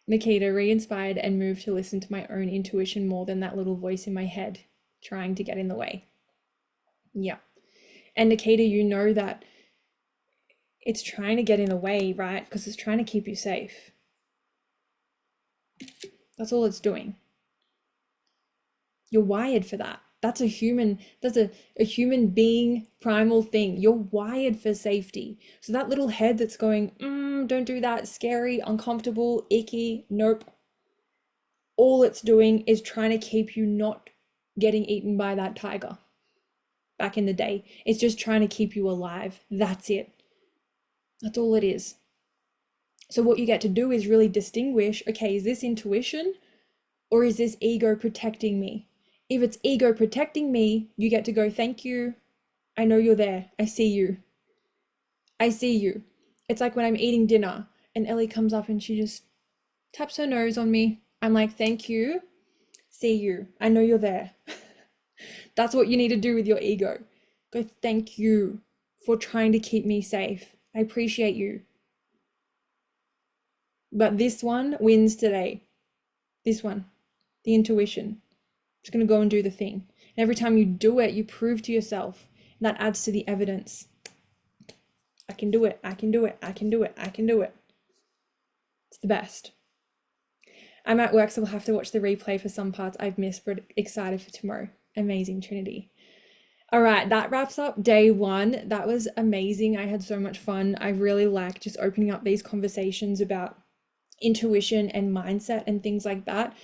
Nikita, re-inspired and moved to listen to my own intuition more than that little voice in my head trying to get in the way. Yeah. And Nikita, you know that it's trying to get in the way, right? Because it's trying to keep you safe. That's all it's doing. You're wired for that. That's a human being primal thing. You're wired for safety. So that little head that's going, don't do that, scary, uncomfortable, icky, nope. All it's doing is trying to keep you not getting eaten by that tiger back in the day. It's just trying to keep you alive. That's it. That's all it is. So what you get to do is really distinguish, okay, is this intuition or is this ego protecting me? If it's ego protecting me, you get to go, thank you. I know you're there. I see you. I see you. It's like when I'm eating dinner and Ellie comes up and she just taps her nose on me. I'm like, thank you. See you. I know you're there. That's what you need to do with your ego. Go, thank you for trying to keep me safe. I appreciate you. But this one wins today. This one, the intuition. Just going to go and do the thing. And every time you do it, you prove to yourself. And that adds to the evidence. I can do it. I can do it. I can do it. I can do it. It's the best. I'm at work, so we'll have to watch the replay for some parts I've missed, but excited for tomorrow. Amazing, Trinity. All right, that wraps up day 1. That was amazing. I had so much fun. I really like just opening up these conversations about intuition and mindset and things like that.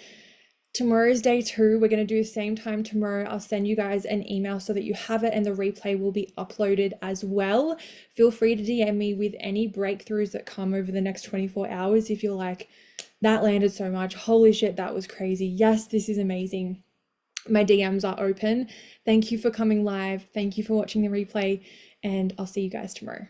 Tomorrow's day 2. We're going to do the same time tomorrow. I'll send you guys an email so that you have it, and the replay will be uploaded as well. Feel free to DM me with any breakthroughs that come over the next 24 hours. If you're like, that landed so much, holy shit, that was crazy, yes, this is amazing, my DMs are open. Thank you for coming live. Thank you for watching the replay, and I'll see you guys tomorrow.